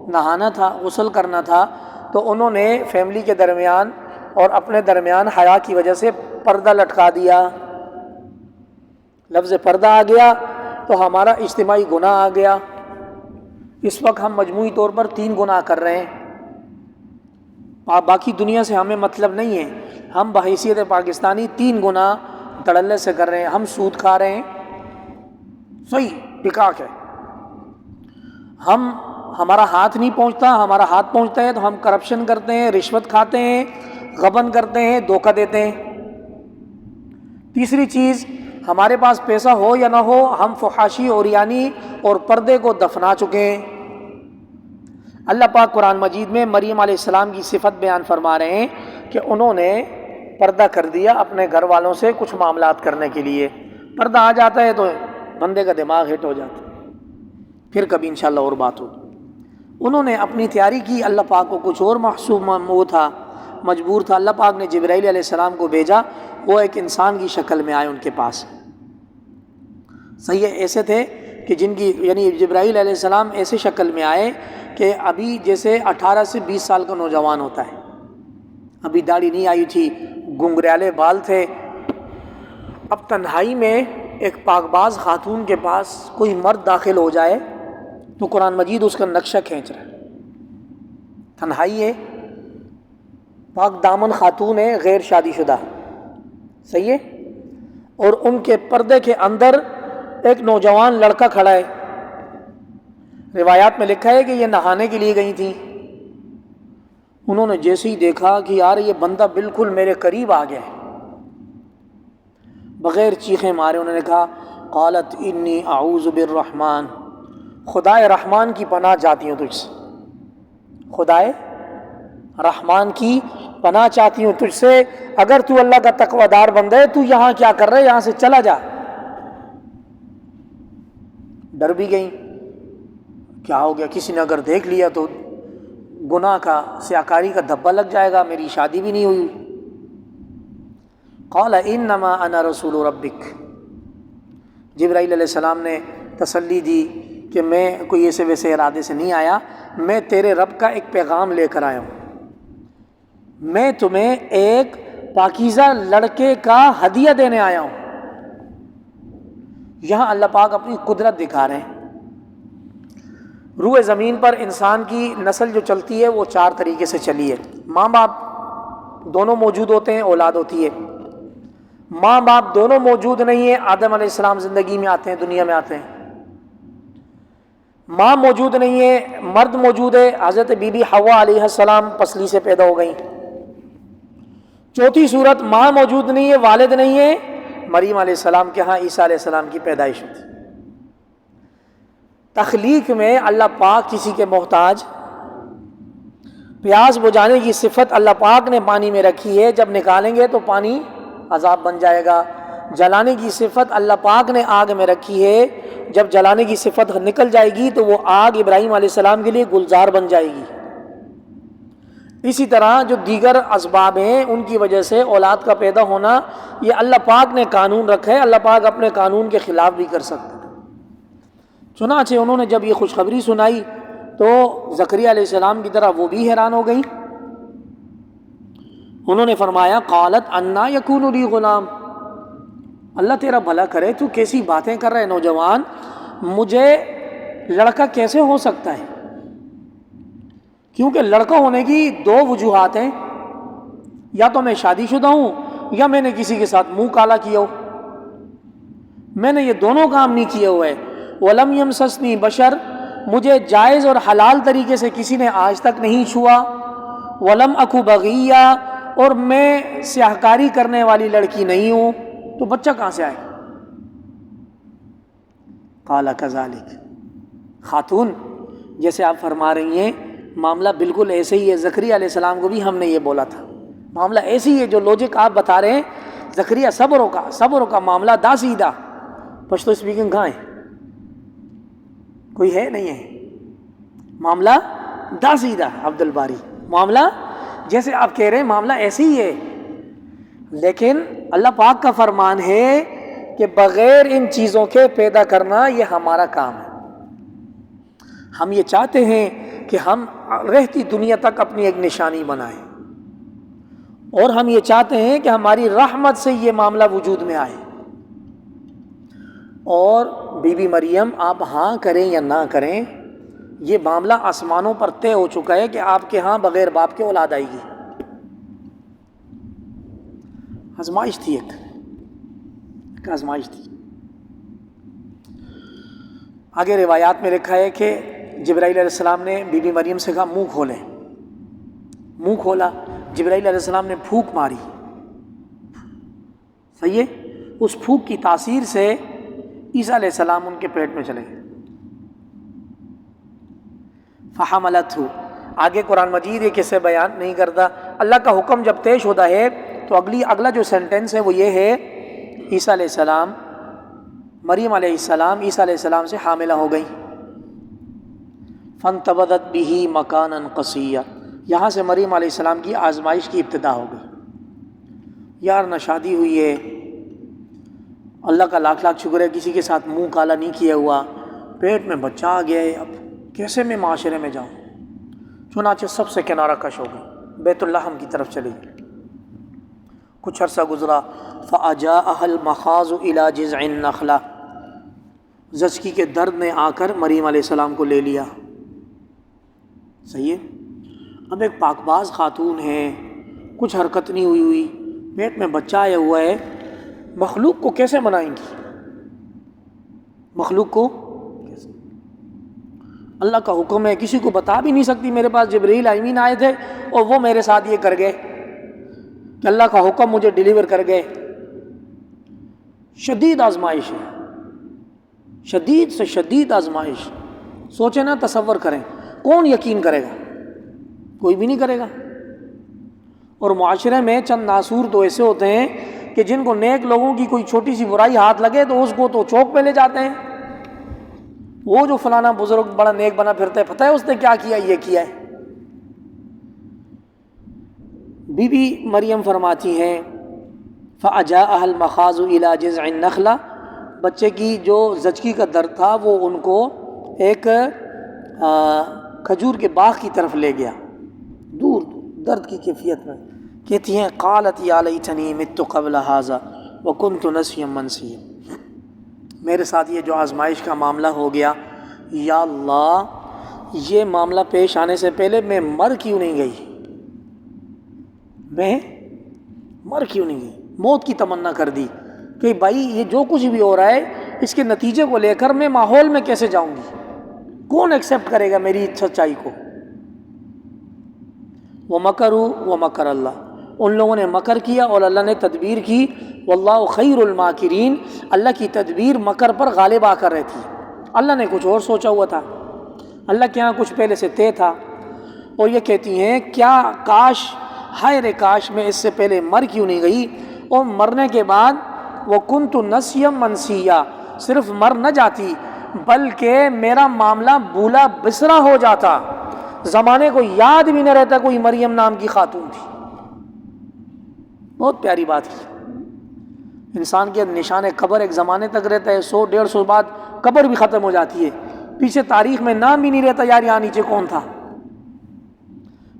نہانا تھا، غسل کرنا تھا، تو انہوں نے فیملی کے درمیان اور اپنے درمیان حیا کی وجہ سے پردہ لٹکا دیا۔ لفظ پردہ آ گیا تو ہمارا اجتماعی گناہ آ گیا۔ اس وقت ہم مجموعی طور پر 3 گناہ کر رہے ہیں، باقی دنیا سے ہمیں مطلب نہیں ہے۔ ہم بحیثیت پاکستانی 3 گناہ دھڑلے سے کر رہے ہیں۔ ہم سود کھا رہے ہیں، صحیح پکاک ہے، ہمارا ہاتھ نہیں پہنچتا، ہمارا ہاتھ پہنچتا ہے تو ہم کرپشن کرتے ہیں، رشوت کھاتے ہیں، غبن کرتے ہیں، دھوکہ دیتے ہیں۔ تیسری چیز، ہمارے پاس پیسہ ہو یا نہ ہو، ہم فحاشی، عریانی اور پردے کو دفنا چکے ہیں۔ اللہ پاک قرآن مجید میں مریم علیہ السلام کی صفت بیان فرما رہے ہیں کہ انہوں نے پردہ کر دیا اپنے گھر والوں سے کچھ معاملات کرنے کے لیے۔ پردہ آ جاتا ہے تو بندے کا دماغ ہٹ ہو جاتا ہے، پھر کبھی انشاءاللہ اور بات ہوگی۔ انہوں نے اپنی تیاری کی، اللہ پاک کو کچھ اور محسوب وہ تھا، مجبور تھا۔ اللہ پاک نے جبرائیل علیہ السلام کو بھیجا، وہ ایک انسان کی شکل میں آئے ان کے پاس۔ صحیح ہے، ایسے تھے کہ جن کی یعنی جبرائیل علیہ السلام ایسے شکل میں آئے کہ ابھی جیسے 18 سے 20 سال کا نوجوان ہوتا ہے، ابھی داڑھی نہیں آئی تھی، گنگریالے بال تھے۔ اب تنہائی میں ایک پاک باز خاتون کے پاس کوئی مرد داخل ہو جائے تو قرآن مجید اس کا نقشہ کھینچ رہا ہے۔ تنہائی ہے، پاک دامن خاتون ہے، غیر شادی شدہ، صحیح ہے، اور ان کے پردے کے اندر ایک نوجوان لڑکا کھڑا ہے۔ روایات میں لکھا ہے کہ یہ نہانے کے لیے گئی تھیں۔ انہوں نے جیسے ہی دیکھا کہ یار یہ بندہ بالکل میرے قریب آ گیا ہے، بغیر چیخیں مارے انہوں نے کہا قالت انی اعوذ بالرحمن، خدائے رحمان کی پناہ چاہتی ہوں تجھ سے، خدائے رحمان کی پناہ چاہتی ہوں تجھ سے، اگر تو اللہ کا تقوی دار بندہ ہے تو یہاں کیا کر رہے، یہاں سے چلا جا۔ ڈر بھی گئیں، کیا ہو گیا، کسی نے اگر دیکھ لیا تو گناہ کا، سیاکاری کا دھبا لگ جائے گا، میری شادی بھی نہیں ہوئی۔ قال انما انا رسول ربک، جبرائیل علیہ السلام نے تسلی دی کہ میں کوئی ایسے ویسے ارادے سے نہیں آیا، میں تیرے رب کا ایک پیغام لے کر آیا ہوں، میں تمہیں ایک پاکیزہ لڑکے کا ہدیہ دینے آیا ہوں۔ یہاں اللہ پاک اپنی قدرت دکھا رہے ہیں۔ روئے زمین پر انسان کی نسل جو چلتی ہے وہ 4 طریقے سے چلی ہے۔ ماں باپ دونوں موجود ہوتے ہیں، اولاد ہوتی ہے۔ ماں باپ دونوں موجود نہیں ہیں، آدم علیہ السلام زندگی میں آتے ہیں، دنیا میں آتے ہیں۔ ماں موجود نہیں ہے، مرد موجود ہے، حضرت بی بی حوا علیہ السلام پسلی سے پیدا ہو گئیں۔ چوتھی صورت ماں موجود نہیں ہے، والد نہیں ہے، مریم علیہ السلام کے ہاں عیسیٰ علیہ السلام کی پیدائش ہوتی۔ تخلیق میں اللہ پاک کسی کے محتاج، پیاس بجھانے کی صفت اللہ پاک نے پانی میں رکھی ہے، جب نکالیں گے تو پانی عذاب بن جائے گا۔ جلانے کی صفت اللہ پاک نے آگ میں رکھی ہے، جب جلانے کی صفت نکل جائے گی تو وہ آگ ابراہیم علیہ السلام کے لیے گلزار بن جائے گی۔ اسی طرح جو دیگر اسباب ہیں ان کی وجہ سے اولاد کا پیدا ہونا، یہ اللہ پاک نے قانون رکھا ہے، اللہ پاک اپنے قانون کے خلاف بھی کر سکتا ہے۔ چنانچہ انہوں نے جب یہ خوشخبری سنائی تو زکریا علیہ السلام کی طرح وہ بھی حیران ہو گئیں۔ انہوں نے فرمایا قالت انا یکون لی غلام، اللہ تیرا بھلا کرے، تو کیسی باتیں کر رہے نوجوان، مجھے لڑکا کیسے ہو سکتا ہے؟ کیونکہ لڑکا ہونے کی 2 وجوہات ہیں، یا تو میں شادی شدہ ہوں یا میں نے کسی کے ساتھ منہ کالا کیا ہو، میں نے یہ دونوں کام نہیں کیے ہوئے۔ وَلَمْ يَمْسَسْنِي بَشَرٌ، مجھے جائز اور حلال طریقے سے کسی نے آج تک نہیں چھوا۔ وَلَمْ أَكُ بَغِيًّا، اور میں سیاہکاری کرنے والی لڑکی نہیں ہوں، تو بچہ کہاں سے آئے؟ قَالَ كَذَلِكَ، خاتون جیسے آپ فرما رہی ہیں معاملہ بالکل ایسے ہی ہے، زکریا علیہ السلام کو بھی ہم نے یہ بولا تھا، معاملہ ایسے ہی ہے جو لوجک آپ بتا رہے ہیں۔ زکریا صبروں کا معاملہ دا سیدھا، پشتو اسپیکنگ کہاں ہے؟ کوئی ہے نہیں ہے، معاملہ دا سیدھا عبد الباری، معاملہ جیسے آپ کہہ رہے ہیں معاملہ ایسے ہی ہے، لیکن اللہ پاک کا فرمان ہے کہ بغیر ان چیزوں کے پیدا کرنا یہ ہمارا کام ہے۔ ہم یہ چاہتے ہیں کہ ہم رہتی دنیا تک اپنی ایک نشانی بنائیں، اور ہم یہ چاہتے ہیں کہ ہماری رحمت سے یہ معاملہ وجود میں آئے۔ اور بی بی مریم آپ ہاں کریں یا نہ کریں، یہ معاملہ آسمانوں پر طے ہو چکا ہے کہ آپ کے ہاں بغیر باپ کے اولاد آئے گی۔ آزمائش تھی، ایک آزمائش تھی۔ آگے روایات میں لکھا ہے کہ جبرائیل علیہ السلام نے بی بی مریم سے کہا منہ کھولیں، منہ کھولا، جبرائیل علیہ السلام نے پھونک ماری، صحیح ہے، اس پھونک کی تاثیر سے عیسیٰ علیہ السلام ان کے پیٹ میں چلے گئے۔ فحملتہ، آگے قرآن مجید یہ کسے بیان نہیں کرتا، اللہ کا حکم جب پیش ہوتا ہے تو اگلا جو سینٹنس ہے وہ یہ ہے، عیسیٰ علیہ السلام، مریم علیہ السلام عیسیٰ علیہ السلام سے حاملہ ہو گئی۔ فانتبذت بہ مکانا قصیا، یہاں سے مریم علیہ السلام کی آزمائش کی ابتدا ہو گئی۔ یار نہ شادی ہوئی ہے، اللہ کا لاکھ لاکھ شکر ہے کسی کے ساتھ منہ کالا نہیں کیا ہوا، پیٹ میں بچہ آ گیا ہے، اب کیسے میں معاشرے میں جاؤں؟ چنانچہ سب سے کنارہ کش ہو گئی، بیت اللحم کی طرف چلی گئی۔ کچھ عرصہ گزرا، فَأَجَاءَهَا الْمَخَاضُ إِلَى جِذْعِ النَّخْلَةِ، زچگی کے درد نے آ کر مریم علیہ السلام کو لے لیا، صحیح ہے۔ اب ایک پاک باز خاتون ہے، کچھ حرکت نہیں ہوئی، پیٹ میں بچہ آیا ہوا ہے، مخلوق کو کیسے منائیں گی؟ مخلوق کو کیسے؟ اللہ کا حکم ہے، کسی کو بتا بھی نہیں سکتی۔ میرے پاس جبرائیل امین آئے تھے اور وہ میرے ساتھ یہ کر گئے کہ اللہ کا حکم مجھے ڈیلیور کر گئے۔ شدید آزمائش ہے، شدید سے شدید آزمائش۔ سوچیں نا، تصور کریں، کون یقین کرے گا؟ کوئی بھی نہیں کرے گا۔ اور معاشرے میں چند ناصور تو ایسے ہوتے ہیں کہ جن کو نیک لوگوں کی کوئی چھوٹی سی برائی ہاتھ لگے تو اس کو تو چوک پہ لے جاتے ہیں، وہ جو فلانا بزرگ بڑا نیک بنا پھرتا ہے، پتہ ہے اس نے کیا کیا، یہ کیا ہے۔ بی بی مریم فرماتی ہیں فَأَجَاءَهَا الْمَخَاضُ إِلَى جِذْعِ النَّخْلَةِ، بچے کی جو زچگی کا درد تھا وہ ان کو ایک کھجور کے باغ کی طرف لے گیا، دور درد کی کیفیت میں۔ کہتی ہیں قالت یا لیتنی مت قبل ھذا وکنت نسیا منسیا، میرے ساتھ یہ جو آزمائش کا معاملہ ہو گیا، یا اللہ یہ معاملہ پیش آنے سے پہلے میں مر کیوں نہیں گئی، میں مر کیوں نہیں گئی، موت کی تمنا کر دی کہ بھائی یہ جو کچھ بھی ہو رہا ہے اس کے نتیجے کو لے کر میں ماحول میں کیسے جاؤں گی، کون ایکسیپٹ کرے گا میری سچائی کو۔ وَمَكَرُوا وَمَكَرَ اللَّهُ، ان لوگوں نے مکر کیا اور اللہ نے تدبیر کی، واللہ خیر الماکرین، اللہ کی تدبیر مکر پر غالب آ کر رہتی، اللہ نے کچھ اور سوچا ہوا تھا، اللہ کے یہاں کچھ پہلے سے طے تھا۔ اور یہ کہتی ہیں کیا کاش، ہائے رے کاش میں اس سے پہلے مر کیوں نہیں گئی، اور مرنے کے بعد وَكُنْتُ نَسْيًا مَنْسِيًّا، صرف مر نہ جاتی بلکہ میرا معاملہ بھولا بسرا ہو جاتا، زمانے کو یاد بھی نہ رہتا کوئی مریم نام کی خاتون تھی۔ بہت پیاری بات کی، انسان کے نشان قبر ایک زمانے تک رہتا ہے، 100-150 بعد قبر بھی ختم ہو جاتی ہے، پیچھے تاریخ میں نام بھی نہیں رہتا یار یہاں نیچے کون تھا۔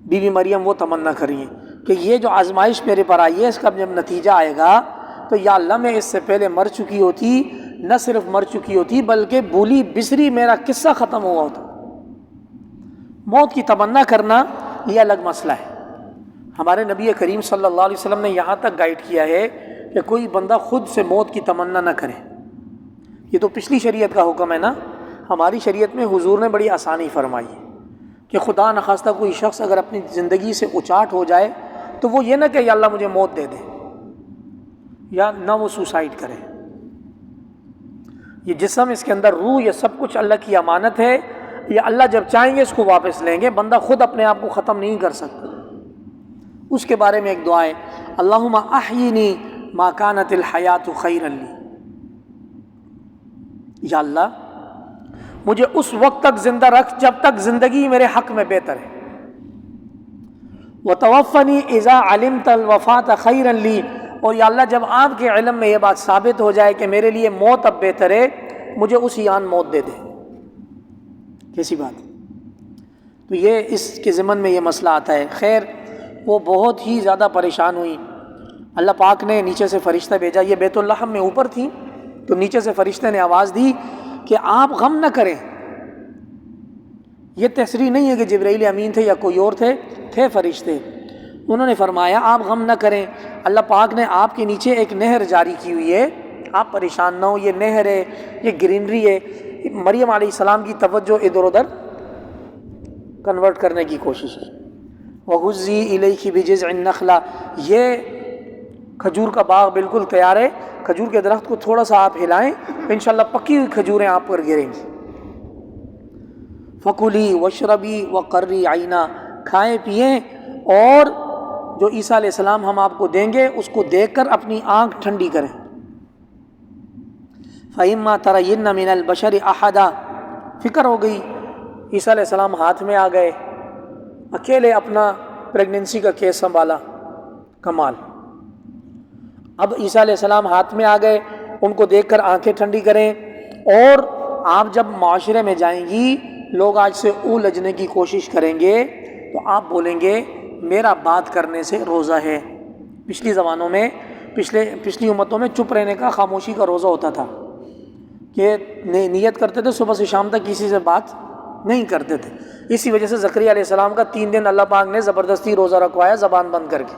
بی بی مریم وہ تمنا کر رہی ہیں کہ یہ جو آزمائش میرے پر آئی ہے اس کا جب نتیجہ آئے گا تو یا اللہ میں اس سے پہلے مر چکی ہوتی، نہ صرف مر چکی ہوتی بلکہ بھولی بسری میرا قصہ ختم ہوا ہوتا۔ موت کی تمنا کرنا یہ الگ مسئلہ ہے، ہمارے نبی کریم صلی اللہ علیہ وسلم نے یہاں تک گائیڈ کیا ہے کہ کوئی بندہ خود سے موت کی تمنا نہ کرے۔ یہ تو پچھلی شریعت کا حکم ہے نا، ہماری شریعت میں حضور نے بڑی آسانی فرمائی ہے کہ خدا نخواستہ کوئی شخص اگر اپنی زندگی سے اچاٹ ہو جائے تو وہ یہ نہ کہ یا اللہ مجھے موت دے دے، یا نہ وہ سوسائڈ کرے۔ یہ جسم، اس کے اندر روح، یہ سب کچھ اللہ کی امانت ہے، یہ اللہ جب چاہیں گے اس کو واپس لیں گے، بندہ خود اپنے آپ کو ختم نہیں کر سکتا۔ اس کے بارے میں ایک دعا ہے، اللہم احیینی ما کانت الحیات خیرا لی، یا اللہ مجھے اس وقت تک زندہ رکھ جب تک زندگی میرے حق میں بہتر ہے، وتوفنی اذا علمت الوفات خیرا لی، اور یا اللہ جب آپ کے علم میں یہ بات ثابت ہو جائے کہ میرے لیے موت اب بہتر ہے، مجھے اسی آن موت دے دے۔ کیسی بات ہے؟ تو یہ اس کے ضمن میں یہ مسئلہ آتا ہے۔ خیر وہ بہت ہی زیادہ پریشان ہوئی، اللہ پاک نے نیچے سے فرشتہ بھیجا، یہ بیت اللحم میں اوپر تھی تو نیچے سے فرشتے نے آواز دی کہ آپ غم نہ کریں۔ یہ تصریح نہیں ہے کہ جبرائیل امین تھے یا کوئی اور تھے فرشتے، انہوں نے فرمایا آپ غم نہ کریں، اللہ پاک نے آپ کے نیچے ایک نہر جاری کی ہوئی ہے، آپ پریشان نہ ہو، یہ نہر ہے، یہ گرینری ہے۔ مریم علیہ السلام کی توجہ ادھر ادھر کنورٹ کرنے کی کوشش ہے۔ وَهُزِّي إِلَيْكِ بِجِذْعِ النَّخْلَةِ، یہ کھجور کا باغ بالکل تیار ہے، کھجور کے درخت کو تھوڑا سا آپ ہلائیں، انشاءاللہ پکی ہوئی کھجوریں آپ پر گریں گی۔ فَكُلِي وَاشْرَبِي وَقَرِّي عَيْنًا، کھائیں پئیں اور جو عیسیٰ علیہ السلام ہم آپ کو دیں گے اس کو دیکھ کر اپنی آنکھ ٹھنڈی کریں۔ فَإِمَّا تَرَيِنَّ مِنَ الْبَشَرِ أَحَدًا، فکر ہو گئی، عیسیٰ علیہ السلام ہاتھ میں آ گئے، اکیلے اپنا پریگننسی کا کیس سنبھالا، کمال۔ اب عیسیٰ علیہ السلام ہاتھ میں آ گئے، ان کو دیکھ کر آنکھیں ٹھنڈی کریں، اور آپ جب معاشرے میں جائیں گی لوگ آج سے الجھنے کی کوشش کریں گے تو آپ بولیں گے میرا بات کرنے سے روزہ ہے۔ پچھلی زمانوں میں پچھلی امتوں میں چپ رہنے کا، خاموشی کا روزہ ہوتا تھا کہ نیت کرتے تھے صبح سے شام تک کسی سے بات نہیں کرتے تھے۔ اسی وجہ سے زکریا علیہ السلام کا 3 دن اللہ پاک نے زبردستی روزہ رکھوایا زبان بند کر کے۔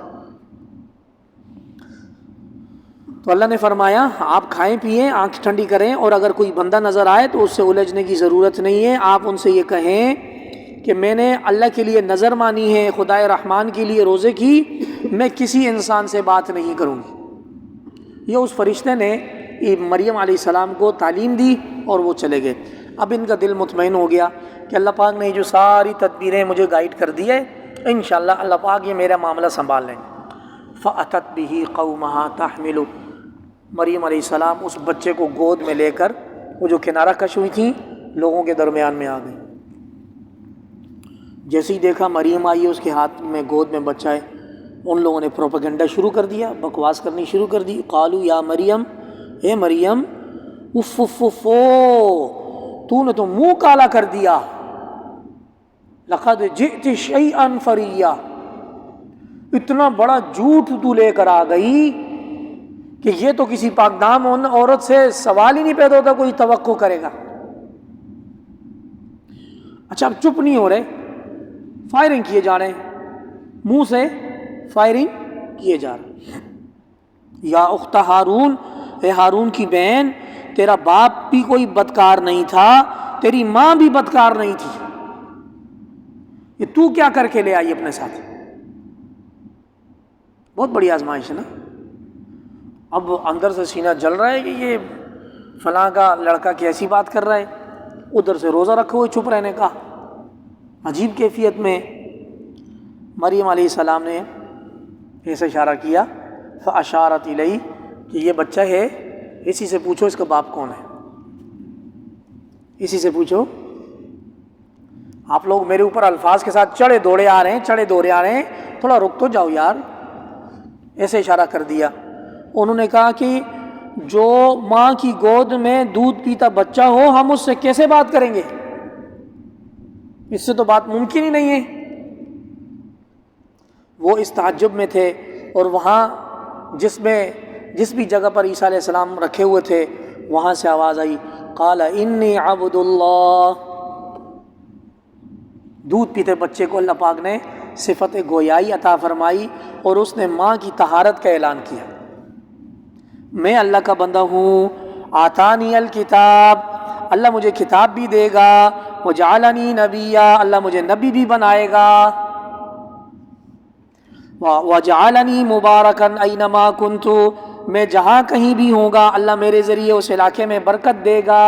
تو اللہ نے فرمایا آپ کھائیں پئیں، آنکھ ٹھنڈی کریں، اور اگر کوئی بندہ نظر آئے تو اس سے الجھنے کی ضرورت نہیں ہے، آپ ان سے یہ کہیں کہ میں نے اللہ کے لیے نظر مانی ہے، خدائے رحمان کے لیے روزے کی، میں کسی انسان سے بات نہیں کروں گی۔ یہ اس فرشتے نے مریم علیہ السلام کو تعلیم دی اور وہ چلے گئے۔ اب ان کا دل مطمئن ہو گیا کہ اللہ پاک نے جو ساری تدبیریں مجھے گائیڈ کر دی ہے، انشاءاللہ اللہ پاک یہ میرا معاملہ سنبھال لیں گے۔ فَأَتَتْ بِهِ قَوْمَهَا تَحْمِلُ، مریم علیہ السلام اس بچے کو گود میں لے کر وہ جو کنارہ کش ہوئی تھیں لوگوں کے درمیان میں آ گئی۔ جیسے ہی دیکھا مریم آئی ہے، اس کے ہاتھ میں گود میں بچہ ہے، ان لوگوں نے پروپیگنڈا شروع کر دیا، بکواس کرنی شروع کر دی۔ قالو یا مریم، اے مریم، اف اف اف، تو نے تو منہ کالا کر دیا، لقد جئت شیئا فریا، اتنا بڑا جھوٹ تو لے کر آ گئی کہ یہ تو کسی پاکدام عورت سے سوال ہی نہیں پیدا ہوتا کوئی توقع کرے گا. اچھا اب چپ نہیں ہو رہے, فائرنگ کیے جا رہے ہیں, منہ سے فائرنگ کیے جا رہے ہیں. یا اخت ہارون, اے ہارون کی بہن, تیرا باپ بھی کوئی بدکار نہیں تھا, تیری ماں بھی بدکار نہیں تھی, یہ تو کیا کر کے لے آئی اپنے ساتھ؟ بہت بڑی آزمائش ہے نا. اب اندر سے سینہ جل رہا ہے کہ یہ فلاں کا لڑکا کیسی بات کر رہا ہے, ادھر سے روزہ رکھے ہوئے چھپ رہنے کا. عجیب کیفیت میں مریم علیہ السلام نے ایسے اشارہ کیا, فاشارت الیہ, کہ یہ بچہ ہے, اسی سے پوچھو اس کا باپ کون ہے, اسی سے پوچھو. آپ لوگ میرے اوپر الفاظ کے ساتھ چڑھے دوڑے آ رہے ہیں, تھوڑا رک تو جاؤ یار. ایسے اشارہ کر دیا. انہوں نے کہا کہ جو ماں کی گود میں دودھ پیتا بچہ ہو, ہم اس سے کیسے بات کریں گے؟ اس سے تو بات ممکن ہی نہیں ہے. وہ اس تعجب میں تھے, اور وہاں جس بھی جگہ پر عیسیٰ علیہ السلام رکھے ہوئے تھے وہاں سے آواز آئی, قال انی عبد اللہ. دودھ پیتے بچے کو اللہ پاک نے صفت گویائی عطا فرمائی, اور اس نے ماں کی طہارت کا اعلان کیا, میں اللہ کا بندہ ہوں. آتانی الکتاب, اللہ مجھے کتاب بھی دے گا. وجعلنی نبیا, اللہ مجھے نبی بھی بنائے گا. وجعلنی مبارکا اینما کنت, میں جہاں کہیں بھی ہوں گا اللہ میرے ذریعے اس علاقے میں برکت دے گا.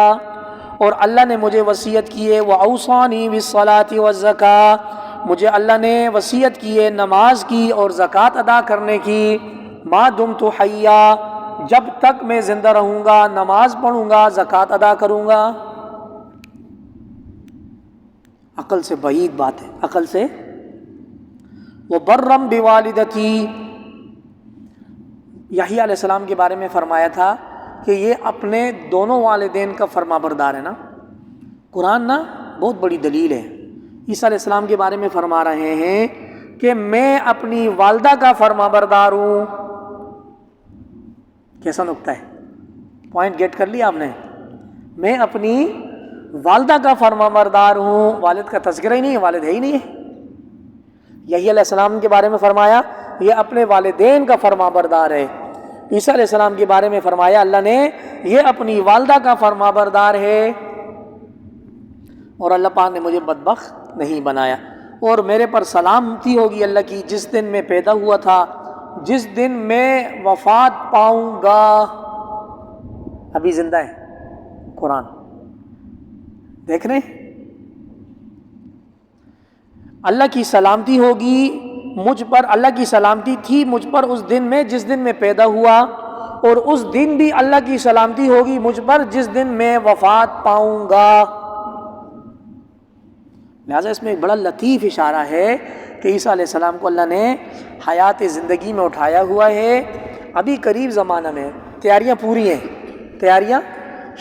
اور اللہ نے مجھے وصیت کی ہے, وأوصانی بالصلاة والزکاة, مجھے اللہ نے وصیت کی ہے نماز کی اور زکوٰۃ ادا کرنے کی. ما دمت حیا, جب تک میں زندہ رہوں گا نماز پڑھوں گا, زکوٰۃ ادا کروں گا. عقل سے بعید بات ہے, عقل سے. وبرم بوالدتی, یحییٰ علیہ السلام کے بارے میں فرمایا تھا کہ یہ اپنے دونوں والدین کا فرما بردار ہے نا. قرآن نا بہت بڑی دلیل ہے. عیسیٰ علیہ السلام کے بارے میں فرما رہے ہیں کہ میں اپنی والدہ کا فرما بردار ہوں. کیسا نکتہ ہے, پوائنٹ گیٹ کر لیا آپ نے. میں اپنی والدہ کا فرما بردار ہوں, والد کا تذکرہ ہی نہیں ہے, والد ہے ہی نہیں ہے. یحییٰ علیہ السلام کے بارے میں فرمایا یہ اپنے والدین کا فرما بردار ہے. عیسیٰ علیہ السلام کے بارے میں فرمایا اللہ نے یہ اپنی والدہ کا فرما بردار ہے. اور اللہ پاک نے مجھے بدبخت نہیں بنایا. اور میرے پر سلامتی ہوگی اللہ کی جس دن میں پیدا ہوا تھا, جس دن میں وفات پاؤں گا. ابھی زندہ ہے. قرآن دیکھ رہے, اللہ کی سلامتی ہوگی مجھ پر, اللہ کی سلامتی تھی مجھ پر اس دن میں جس دن میں پیدا ہوا, اور اس دن بھی اللہ کی سلامتی ہوگی مجھ پر جس دن میں وفات پاؤں گا. لہٰذا اس میں ایک بڑا لطیف اشارہ ہے کہ عیسیٰ علیہ السلام کو اللہ نے حیات زندگی میں اٹھایا ہوا ہے. ابھی قریب زمانہ میں تیاریاں پوری ہیں, تیاریاں.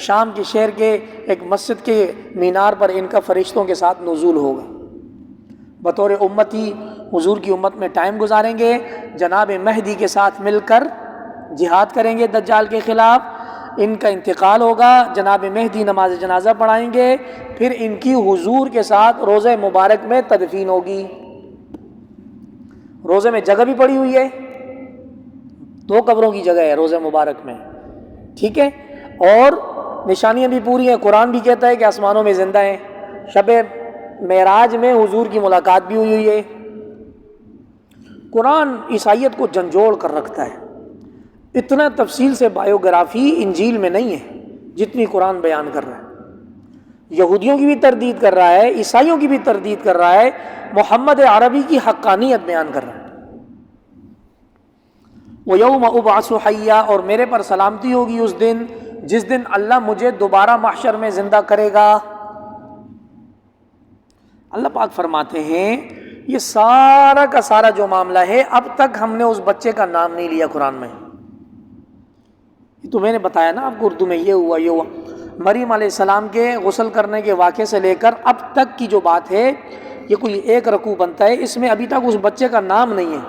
شام کے شہر کے ایک مسجد کے مینار پر ان کا فرشتوں کے ساتھ نزول ہوگا. بطور امتی حضور کی امت میں ٹائم گزاریں گے, جناب مہدی کے ساتھ مل کر جہاد کریں گے دجال کے خلاف. ان کا انتقال ہوگا, جناب مہدی نماز جنازہ پڑھائیں گے, پھر ان کی حضور کے ساتھ روضہ مبارک میں تدفین ہوگی. روضے میں جگہ بھی پڑی ہوئی ہے, 2 قبروں کی جگہ ہے روضہ مبارک میں, ٹھیک ہے. اور نشانیاں بھی پوری ہیں. قرآن بھی کہتا ہے کہ آسمانوں میں زندہ ہیں. شب معراج میں حضور کی ملاقات بھی ہوئی ہے. قرآن عیسائیت کو جھنجھوڑ کر رکھتا ہے. اتنا تفصیل سے بایوگرافی انجیل میں نہیں ہے جتنی قرآن بیان کر رہا ہے. یہودیوں کی بھی تردید کر رہا ہے, عیسائیوں کی بھی تردید کر رہا ہے, محمد عربی کی حقانیت بیان کر رہا ہے. وَيَوْمَ أُبْعَثُ حَيًّا, اور میرے پر سلامتی ہوگی اس دن جس دن اللہ مجھے دوبارہ محشر میں زندہ کرے گا. اللہ پاک فرماتے ہیں یہ سارا کا سارا جو معاملہ ہے اب تک ہم نے اس بچے کا نام نہیں لیا قرآن میں. تو میں نے بتایا نا آپ کو اردو میں یہ ہوا یہ ہوا. مریم علیہ السلام کے غسل کرنے کے واقعے سے لے کر اب تک کی جو بات ہے یہ کوئی ایک رکوع بنتا ہے, اس میں ابھی تک اس بچے کا نام نہیں ہے.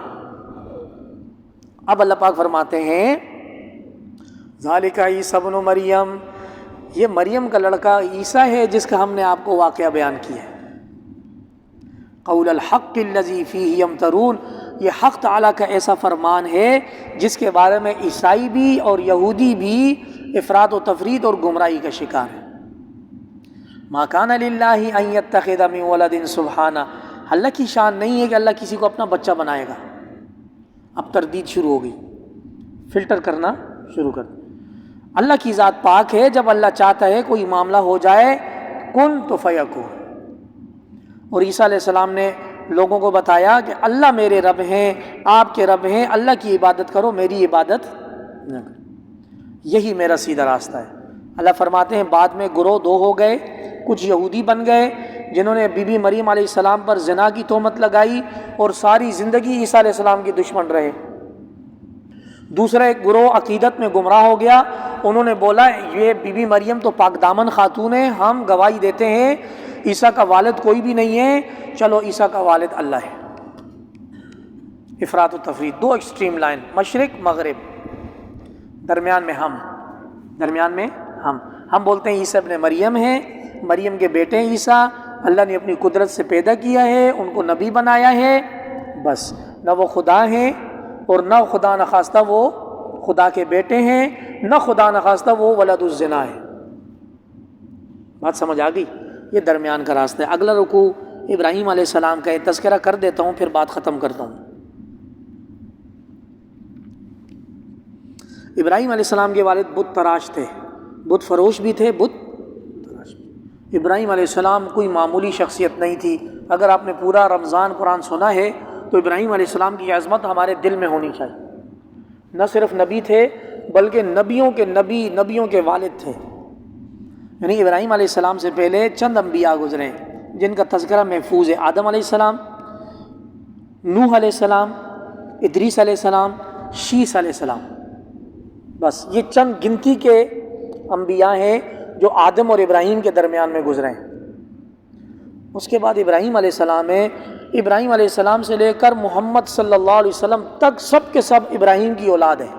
اب اللہ پاک فرماتے ہیں ذالک عیسی ابن مریم، یہ مریم کا لڑکا عیسیٰ ہے جس کا ہم نے آپ کو واقعہ بیان کیا ہے. قول الحق الذی فیہ یمترون، یہ حق تعالیٰ کا ایسا فرمان ہے جس کے بارے میں عیسائی بھی اور یہودی بھی افراط و تفریط اور گمراہی کا شکار ہے. ما کان للہ ان یتخذ من ولد سبحانہ، اللہ کی شان نہیں ہے کہ اللہ کسی کو اپنا بچہ بنائے گا. اب تردید شروع ہو گئی، فلٹر کرنا شروع کر. اللہ کی ذات پاک ہے، جب اللہ چاہتا ہے کوئی معاملہ ہو جائے کن تو فیکون. اور عیسیٰ علیہ السلام نے لوگوں کو بتایا کہ اللہ میرے رب ہیں، آپ کے رب ہیں، اللہ کی عبادت کرو، میری عبادت نہ کرو، یہی میرا سیدھا راستہ ہے. اللہ فرماتے ہیں بعد میں گروہ دو ہو گئے، کچھ یہودی بن گئے جنہوں نے بی بی مریم علیہ السلام پر زنا کی تہمت لگائی اور ساری زندگی عیسیٰ علیہ السلام کی دشمن رہے. دوسرا ایک گروہ عقیدت میں گمراہ ہو گیا، انہوں نے بولا یہ بی بی مریم تو پاک دامن خاتون ہے، ہم گواہی دیتے ہیں عیسیٰ کا والد کوئی بھی نہیں ہے، چلو عیسیٰ کا والد اللہ ہے. افراط و تفریط، دو ایکسٹریم لائن، مشرق مغرب، درمیان میں ہم بولتے ہیں عیسیٰ ابن مریم ہیں، مریم کے بیٹے ہیں عیسیٰ، اللہ نے اپنی قدرت سے پیدا کیا ہے، ان کو نبی بنایا ہے، بس نہ وہ خدا ہیں اور نہ خدا نخواستہ وہ خدا کے بیٹے ہیں، نہ خدا نخواستہ وہ ولد الزنا ہے. بات سمجھ آ گئی؟ یہ درمیان کا راستہ ہے. اگلا رکوع ابراہیم علیہ السلام کا تذکرہ کر دیتا ہوں پھر بات ختم کرتا ہوں. ابراہیم علیہ السلام کے والد بت تراش تھے، بت فروش بھی تھے، بت تراش بھی. ابراہیم علیہ السلام کوئی معمولی شخصیت نہیں تھی. اگر آپ نے پورا رمضان قرآن سنا ہے تو ابراہیم علیہ السلام کی عظمت ہمارے دل میں ہونی چاہیے. نہ صرف نبی تھے بلکہ نبیوں کے نبی، نبیوں کے والد تھے. یعنی ابراہیم علیہ السلام سے پہلے چند انبیاء گزرے جن کا تذکرہ محفوظ ہے. آدم علیہ السلام، نوح علیہ السلام، ادریس علیہ السلام، شیس علیہ السلام. بس یہ چند گنتی کے انبیاء ہیں جو آدم اور ابراہیم کے درمیان میں گزرے ہیں. اس کے بعد ابراہیم علیہ السلام ہے. ابراہیم علیہ السلام سے لے کر محمد صلی اللہ علیہ وسلم تک سب کے سب ابراہیم کی اولاد ہیں،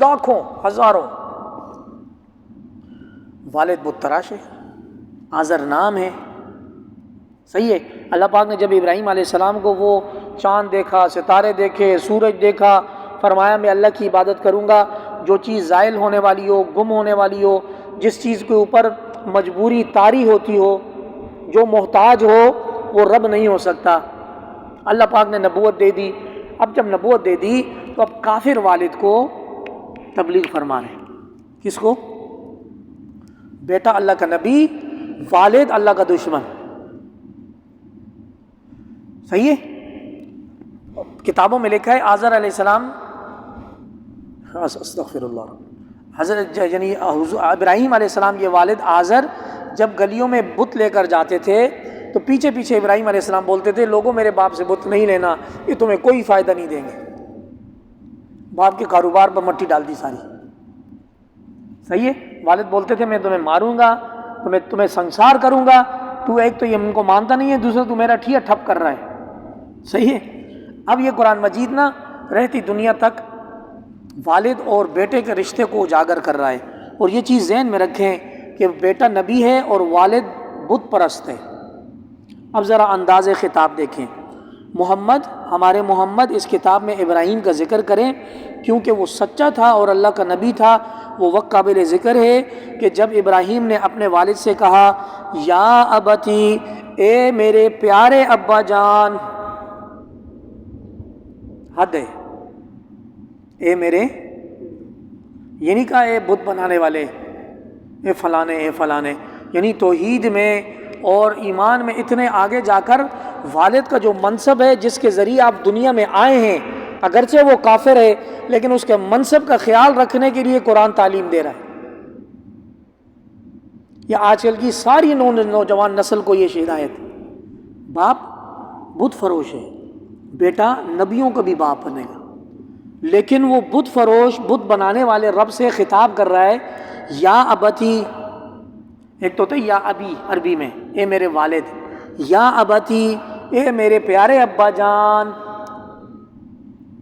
لاکھوں ہزاروں. والد بت تراش ہے، آزر نام ہے. صحیح ہے. اللہ پاک نے جب ابراہیم علیہ السلام کو وہ چاند دیکھا، ستارے دیکھے، سورج دیکھا، فرمایا میں اللہ کی عبادت کروں گا، جو چیز زائل ہونے والی ہو، گم ہونے والی ہو، جس چیز کے اوپر مجبوری طاری ہوتی ہو، جو محتاج ہو وہ رب نہیں ہو سکتا. اللہ پاک نے نبوت دے دی. اب جب نبوت دے دی تو اب کافر والد کو تبلیغ فرما رہے. کس کو؟ بیٹا اللہ کا نبی، والد اللہ کا دشمن. صحیح ہے. کتابوں میں لکھا ہے آزر علیہ السلام، استغفر اللہ، حضرت یعنی ابراہیم علیہ السلام کے والد آزر جب گلیوں میں بت لے کر جاتے تھے تو پیچھے پیچھے ابراہیم علیہ السلام بولتے تھے لوگوں میرے باپ سے بت نہیں لینا، یہ تمہیں کوئی فائدہ نہیں دیں گے. باپ کے کاروبار پر مٹی ڈال دی ساری. صحیح ہے. والد بولتے تھے میں تمہیں ماروں گا، تمہیں سنسار کروں گا، تو ایک تو یہ ان کو مانتا نہیں ہے، دوسرا تو میرا ٹھیا ٹھپ کر رہا ہے. صحیح ہے. اب یہ قرآن مجید نا رہتی دنیا تک والد اور بیٹے کے رشتے کو اجاگر کر رہا ہے. اور یہ چیز ذہن میں رکھیں کہ بیٹا نبی ہے اور والد بت پرست ہے. اب ذرا انداز خطاب دیکھیں. محمد، ہمارے محمد اس کتاب میں ابراہیم کا ذکر کریں کیونکہ وہ سچا تھا اور اللہ کا نبی تھا. وہ وقت قابل ذکر ہے کہ جب ابراہیم نے اپنے والد سے کہا یا ابتی، اے میرے پیارے ابا جان، حد ہے، اے میرے، یہ نہیں کہا اے بت بنانے والے، اے فلانے، اے فلانے. یعنی توحید میں اور ایمان میں اتنے آگے جا کر والد کا جو منصب ہے جس کے ذریعے آپ دنیا میں آئے ہیں، اگرچہ وہ کافر ہے لیکن اس کے منصب کا خیال رکھنے کے لیے قرآن تعلیم دے رہا ہے. یہ آج کل کی ساری نوجوان نسل کو یہ ہدایت. باپ بت فروش ہے، بیٹا نبیوں کا بھی باپ بنے گا، لیکن وہ بت فروش، بت بنانے والے رب سے خطاب کر رہا ہے یا ابتی. ایک تو یا ابی عربی میں، اے میرے والد، یا ابتی، اے میرے پیارے ابا جان.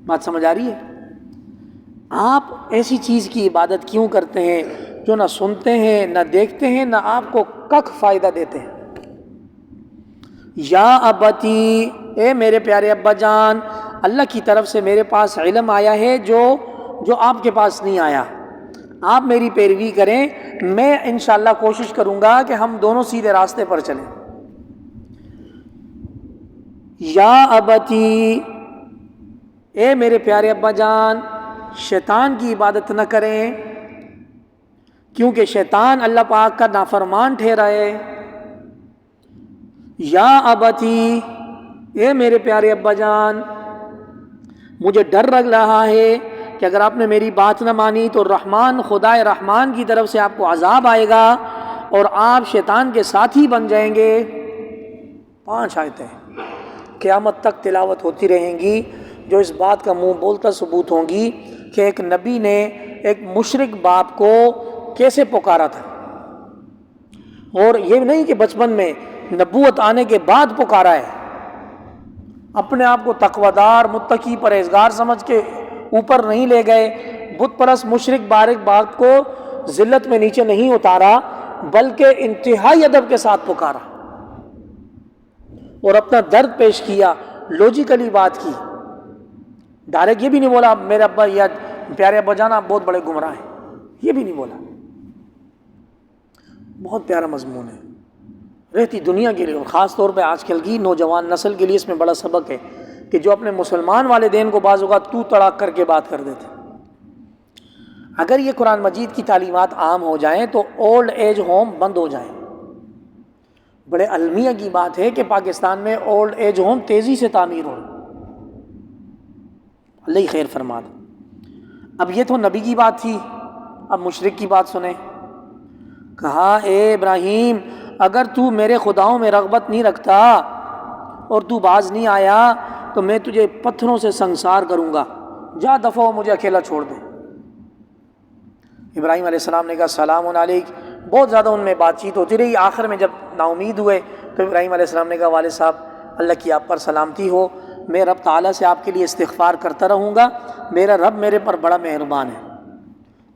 بات سمجھ آ رہی ہے؟ آپ ایسی چیز کی عبادت کیوں کرتے ہیں جو نہ سنتے ہیں نہ دیکھتے ہیں نہ آپ کو کک فائدہ دیتے ہیں؟ یا ابتی، اے میرے پیارے ابا جان، اللہ کی طرف سے میرے پاس علم آیا ہے جو آپ کے پاس نہیں آیا، آپ میری پیروی کریں، میں انشاءاللہ کوشش کروں گا کہ ہم دونوں سیدھے راستے پر چلیں۔ یا ابتی، اے میرے پیارے ابا جان، شیطان کی عبادت نہ کریں، کیونکہ شیطان اللہ پاک کا نافرمان ٹھہرا ہے۔ یا ابتی، اے میرے پیارے ابا جان، مجھے ڈر لگ رہا ہے کہ اگر آپ نے میری بات نہ مانی تو رحمان، خدائے رحمان کی طرف سے آپ کو عذاب آئے گا اور آپ شیطان کے ساتھی بن جائیں گے۔ 5 آیتیں قیامت تک تلاوت ہوتی رہیں گی جو اس بات کا منہ بولتا ثبوت ہوں گی کہ ایک نبی نے ایک مشرک باپ کو کیسے پکارا تھا، اور یہ نہیں کہ بچپن میں، نبوت آنے کے بعد پکارا ہے۔ اپنے آپ کو تقویدار، متقی، پرہیزگار سمجھ کے اوپر نہیں لے گئے، بت پرست مشرک بارک باپ کو ذلت میں نیچے نہیں اتارا، بلکہ انتہائی ادب کے ساتھ پکارا اور اپنا درد پیش کیا، لوجیکلی بات کی۔ ڈائریکٹ یہ بھی نہیں بولا میرے ابا یا پیارے ابا جان آپ بہت بڑے گمراہ ہیں، یہ بھی نہیں بولا۔ بہت پیارا مضمون ہے رہتی دنیا کے لیے، اور خاص طور پہ آج کل کی نوجوان نسل کے لیے اس میں بڑا سبق ہے کہ جو اپنے مسلمان والدین کو بعض اوقات تو تڑاک کر کے بات کر دیتے۔ اگر یہ قرآن مجید کی تعلیمات عام ہو جائیں تو اولڈ ایج ہوم بند ہو جائیں۔ بڑے المیہ کی بات ہے کہ پاکستان میں اولڈ ایج ہوم تیزی سے تعمیر ہو، اللہ ہی خیر فرما دے۔ اب یہ تو نبی کی بات تھی، اب مشرک کی بات سنیں۔ کہا اے ابراہیم، اگر تو میرے خداؤں میں رغبت نہیں رکھتا اور تو باز نہیں آیا تو میں تجھے پتھروں سے سنسار کروں گا، جا دفع ہو، مجھے اکیلا چھوڑ دے۔ ابراہیم علیہ السلام نے کہا سلام علیک، بہت زیادہ ان میں بات چیت ہوتی رہی۔ آخر میں جب نا امید ہوئے تو ابراہیم علیہ السلام نے کہا والد صاحب اللہ کی آپ پر سلامتی ہو، میں رب تعالیٰ سے آپ کے لیے استغفار کرتا رہوں گا، میرا رب میرے پر بڑا مہربان ہے۔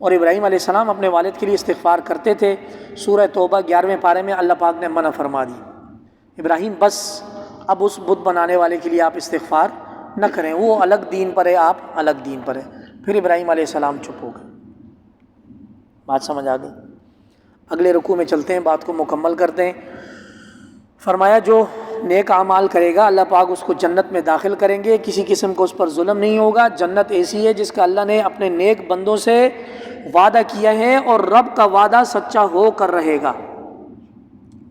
اور ابراہیم علیہ السلام اپنے والد کے لیے استغفار کرتے تھے۔ سورہ توبہ 11ویں پارے میں اللہ پاک نے منع فرما دی، ابراہیم بس اب اس بت بنانے والے کے لیے آپ استغفار نہ کریں، وہ الگ دین پر ہے، آپ الگ دین پر ہے۔ پھر ابراہیم علیہ السلام چپ ہو گئے۔ بات سمجھ آ گئی؟ اگلے رکوع میں چلتے ہیں، بات کو مکمل کرتے ہیں۔ فرمایا جو نیک اعمال کرے گا اللہ پاک اس کو جنت میں داخل کریں گے، کسی قسم کو اس پر ظلم نہیں ہوگا۔ جنت ایسی ہے جس کا اللہ نے اپنے نیک بندوں سے وعدہ کیا ہے اور رب کا وعدہ سچا ہو کر رہے گا۔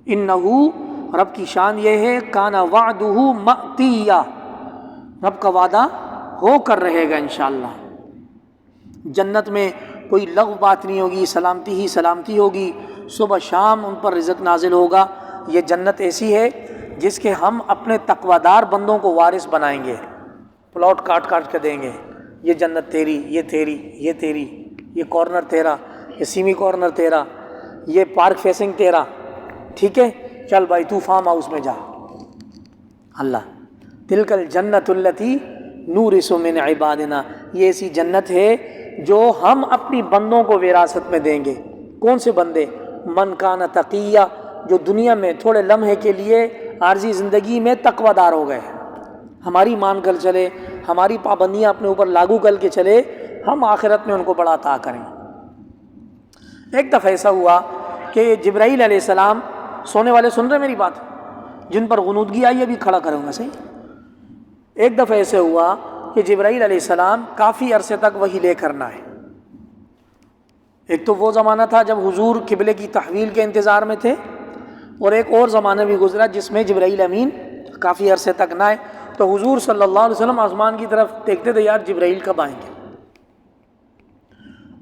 انہو، رب کی شان یہ ہے، کان وعدہ مأتیا، رب کا وعدہ ہو کر رہے گا انشاءاللہ۔ جنت میں کوئی لغو بات نہیں ہوگی، سلامتی ہی سلامتی ہوگی، صبح شام ان پر رزق نازل ہوگا۔ یہ جنت ایسی ہے جس کے ہم اپنے تقویدار بندوں کو وارث بنائیں گے، پلاٹ کاٹ کاٹ کے دیں گے، یہ جنت تیری، یہ تیری، یہ تیری، یہ کارنر تیرا، یہ سیمی کارنر تیرا، یہ پارک فیسنگ تیرا، ٹھیک ہے، چل بھائی تو فارم ہاؤس میں جا۔ اللہ تلک الجنت التی نورث من عبادنا، یہ ایسی جنت ہے جو ہم اپنی بندوں کو وراثت میں دیں گے۔ کون سے بندے؟ من کان تقیہ، جو دنیا میں تھوڑے لمحے کے لیے عارضی زندگی میں تقوی دار ہو گئے، ہماری مان کر چلے، ہماری پابندیاں اپنے اوپر لاگو کر کے چلے، ہم آخرت میں ان کو بڑا عطا کریں۔ ایک دفعہ ایسا ہوا کہ جبرائیل علیہ السلام، سونے والے سن رہے میری بات، جن پر غنودگی آئی ابھی کھڑا کروں گا، صحیح؟ ایک دفعہ ایسے ہوا کہ جبرائیل علیہ السلام کافی عرصے تک وحی لے کر نہ آئے۔ ایک تو وہ زمانہ تھا جب حضور قبلے کی تحویل کے انتظار میں تھے، اور ایک اور زمانہ بھی گزرا جس میں جبرائیل امین کافی عرصے تک نہ آئے، تو حضور صلی اللہ علیہ وسلم آسمان کی طرف دیکھتے تھے، یار جبرائیل کب آئیں گے؟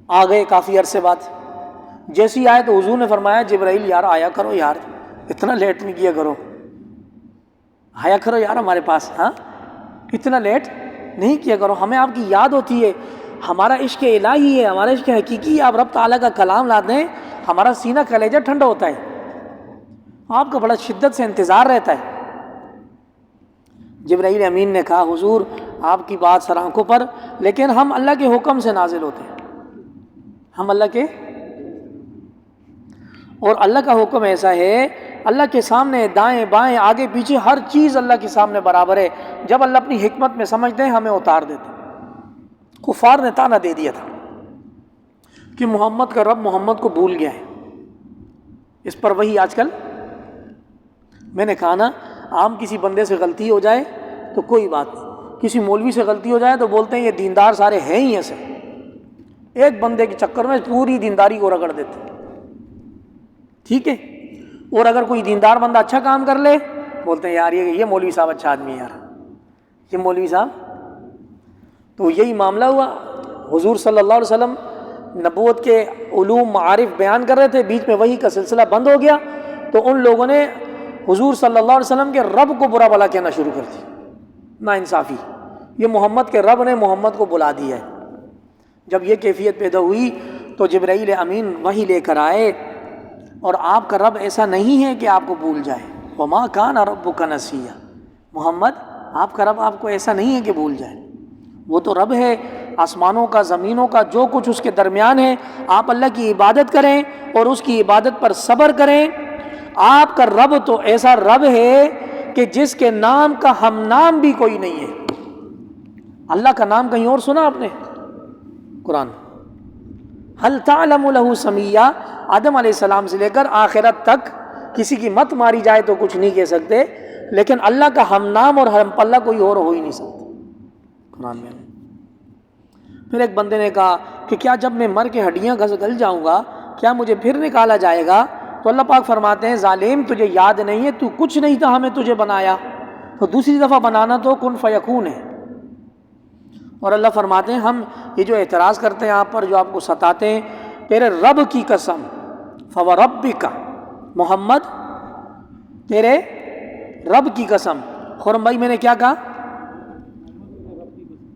آ گئے کافی عرصے بعد، جیسی آئے تو حضور نے فرمایا جبرائیل یار آیا کرو، یار اتنا لیٹ نہیں کیا کرو، آیا کرو یار ہمارے پاس، ہاں اتنا لیٹ نہیں کیا کرو، ہمیں آپ کی یاد ہوتی ہے، ہمارا عشق الہی ہے، ہمارا عشق حقیقی ہے، آپ رب تعالیٰ کا کلام لا دیں، ہمارا سینہ کلیجہ ٹھنڈا ہوتا ہے، آپ کا بڑا شدت سے انتظار رہتا ہے۔ جبرائیل امین نے کہا حضور آپ کی بات سر آنکھوں پر، لیکن ہم اللہ کے حکم سے نازل ہوتے ہیں، ہم اللہ کے، اور اللہ کا حکم ایسا ہے، اللہ کے سامنے دائیں بائیں آگے پیچھے ہر چیز اللہ کے سامنے برابر ہے۔ جب اللہ اپنی حکمت میں سمجھتے ہیں ہمیں اتار دیتے ہیں۔ کفار نے تانا دے دیا تھا کہ محمد کا رب محمد کو بھول گیا ہے، اس پر وہی آج کل میں نے کہا نا، عام کسی بندے سے غلطی ہو جائے تو کوئی بات نہیں، کسی مولوی سے غلطی ہو جائے تو بولتے ہیں یہ دیندار سارے ہیں ہی ایسے، ایک بندے کے چکر میں پوری دینداری کو رگڑ دیتے ہیں، ٹھیک ہے۔ اور اگر کوئی دیندار بندہ اچھا کام کر لے بولتے ہیں یار یہ مولوی صاحب اچھا آدمی ہے یار، یہ مولوی صاحب۔ تو یہی معاملہ ہوا، حضور صلی اللہ علیہ وسلم نبوت کے علوم معارف بیان کر رہے تھے، بیچ میں وحی کا سلسلہ بند ہو گیا، تو ان لوگوں نے حضور صلی اللہ علیہ وسلم کے رب کو برا بھلا کہنا شروع کر دی، نا انصافی، یہ محمد کے رب نے محمد کو بلا دیا ہے۔ جب یہ کیفیت پیدا ہوئی تو جبرائیل امین وحی لے کر آئے، اور آپ کا رب ایسا نہیں ہے کہ آپ کو بھول جائے، وما کان ربک نسیا، محمد آپ کا رب آپ کو ایسا نہیں ہے کہ بھول جائے، وہ تو رب ہے آسمانوں کا زمینوں کا، جو کچھ اس کے درمیان ہے، آپ اللہ کی عبادت کریں اور اس کی عبادت پر صبر کریں۔ آپ کا رب تو ایسا رب ہے کہ جس کے نام کا ہم نام بھی کوئی نہیں ہے۔ اللہ کا نام کہیں اور سنا آپ نے؟ قرآن، حل تعلم له سمیہ، آدم علیہ السلام سے لے کر آخرت تک کسی کی مت ماری جائے تو کچھ نہیں کہہ سکتے، لیکن اللہ کا ہم نام اور ہم پلہ کوئی اور ہو ہی نہیں سکتا قرآن میں۔ پھر ایک بندے نے کہا کہ کیا جب میں مر کے ہڈیاں گل جاؤں گا کیا مجھے پھر نکالا جائے گا؟ تو اللہ پاک فرماتے ہیں ظالم تجھے یاد نہیں ہے، تو کچھ نہیں تھا ہمیں تجھے بنایا، تو دوسری دفعہ بنانا تو کن فیکون ہے۔ اور اللہ فرماتے ہیں ہم یہ جو اعتراض کرتے ہیں آپ پر، جو آپ کو ستاتے ہیں، تیرے رب کی قسم، فوربک، محمد تیرے رب کی قسم۔ خرم بھائی میں نے کیا کہا؟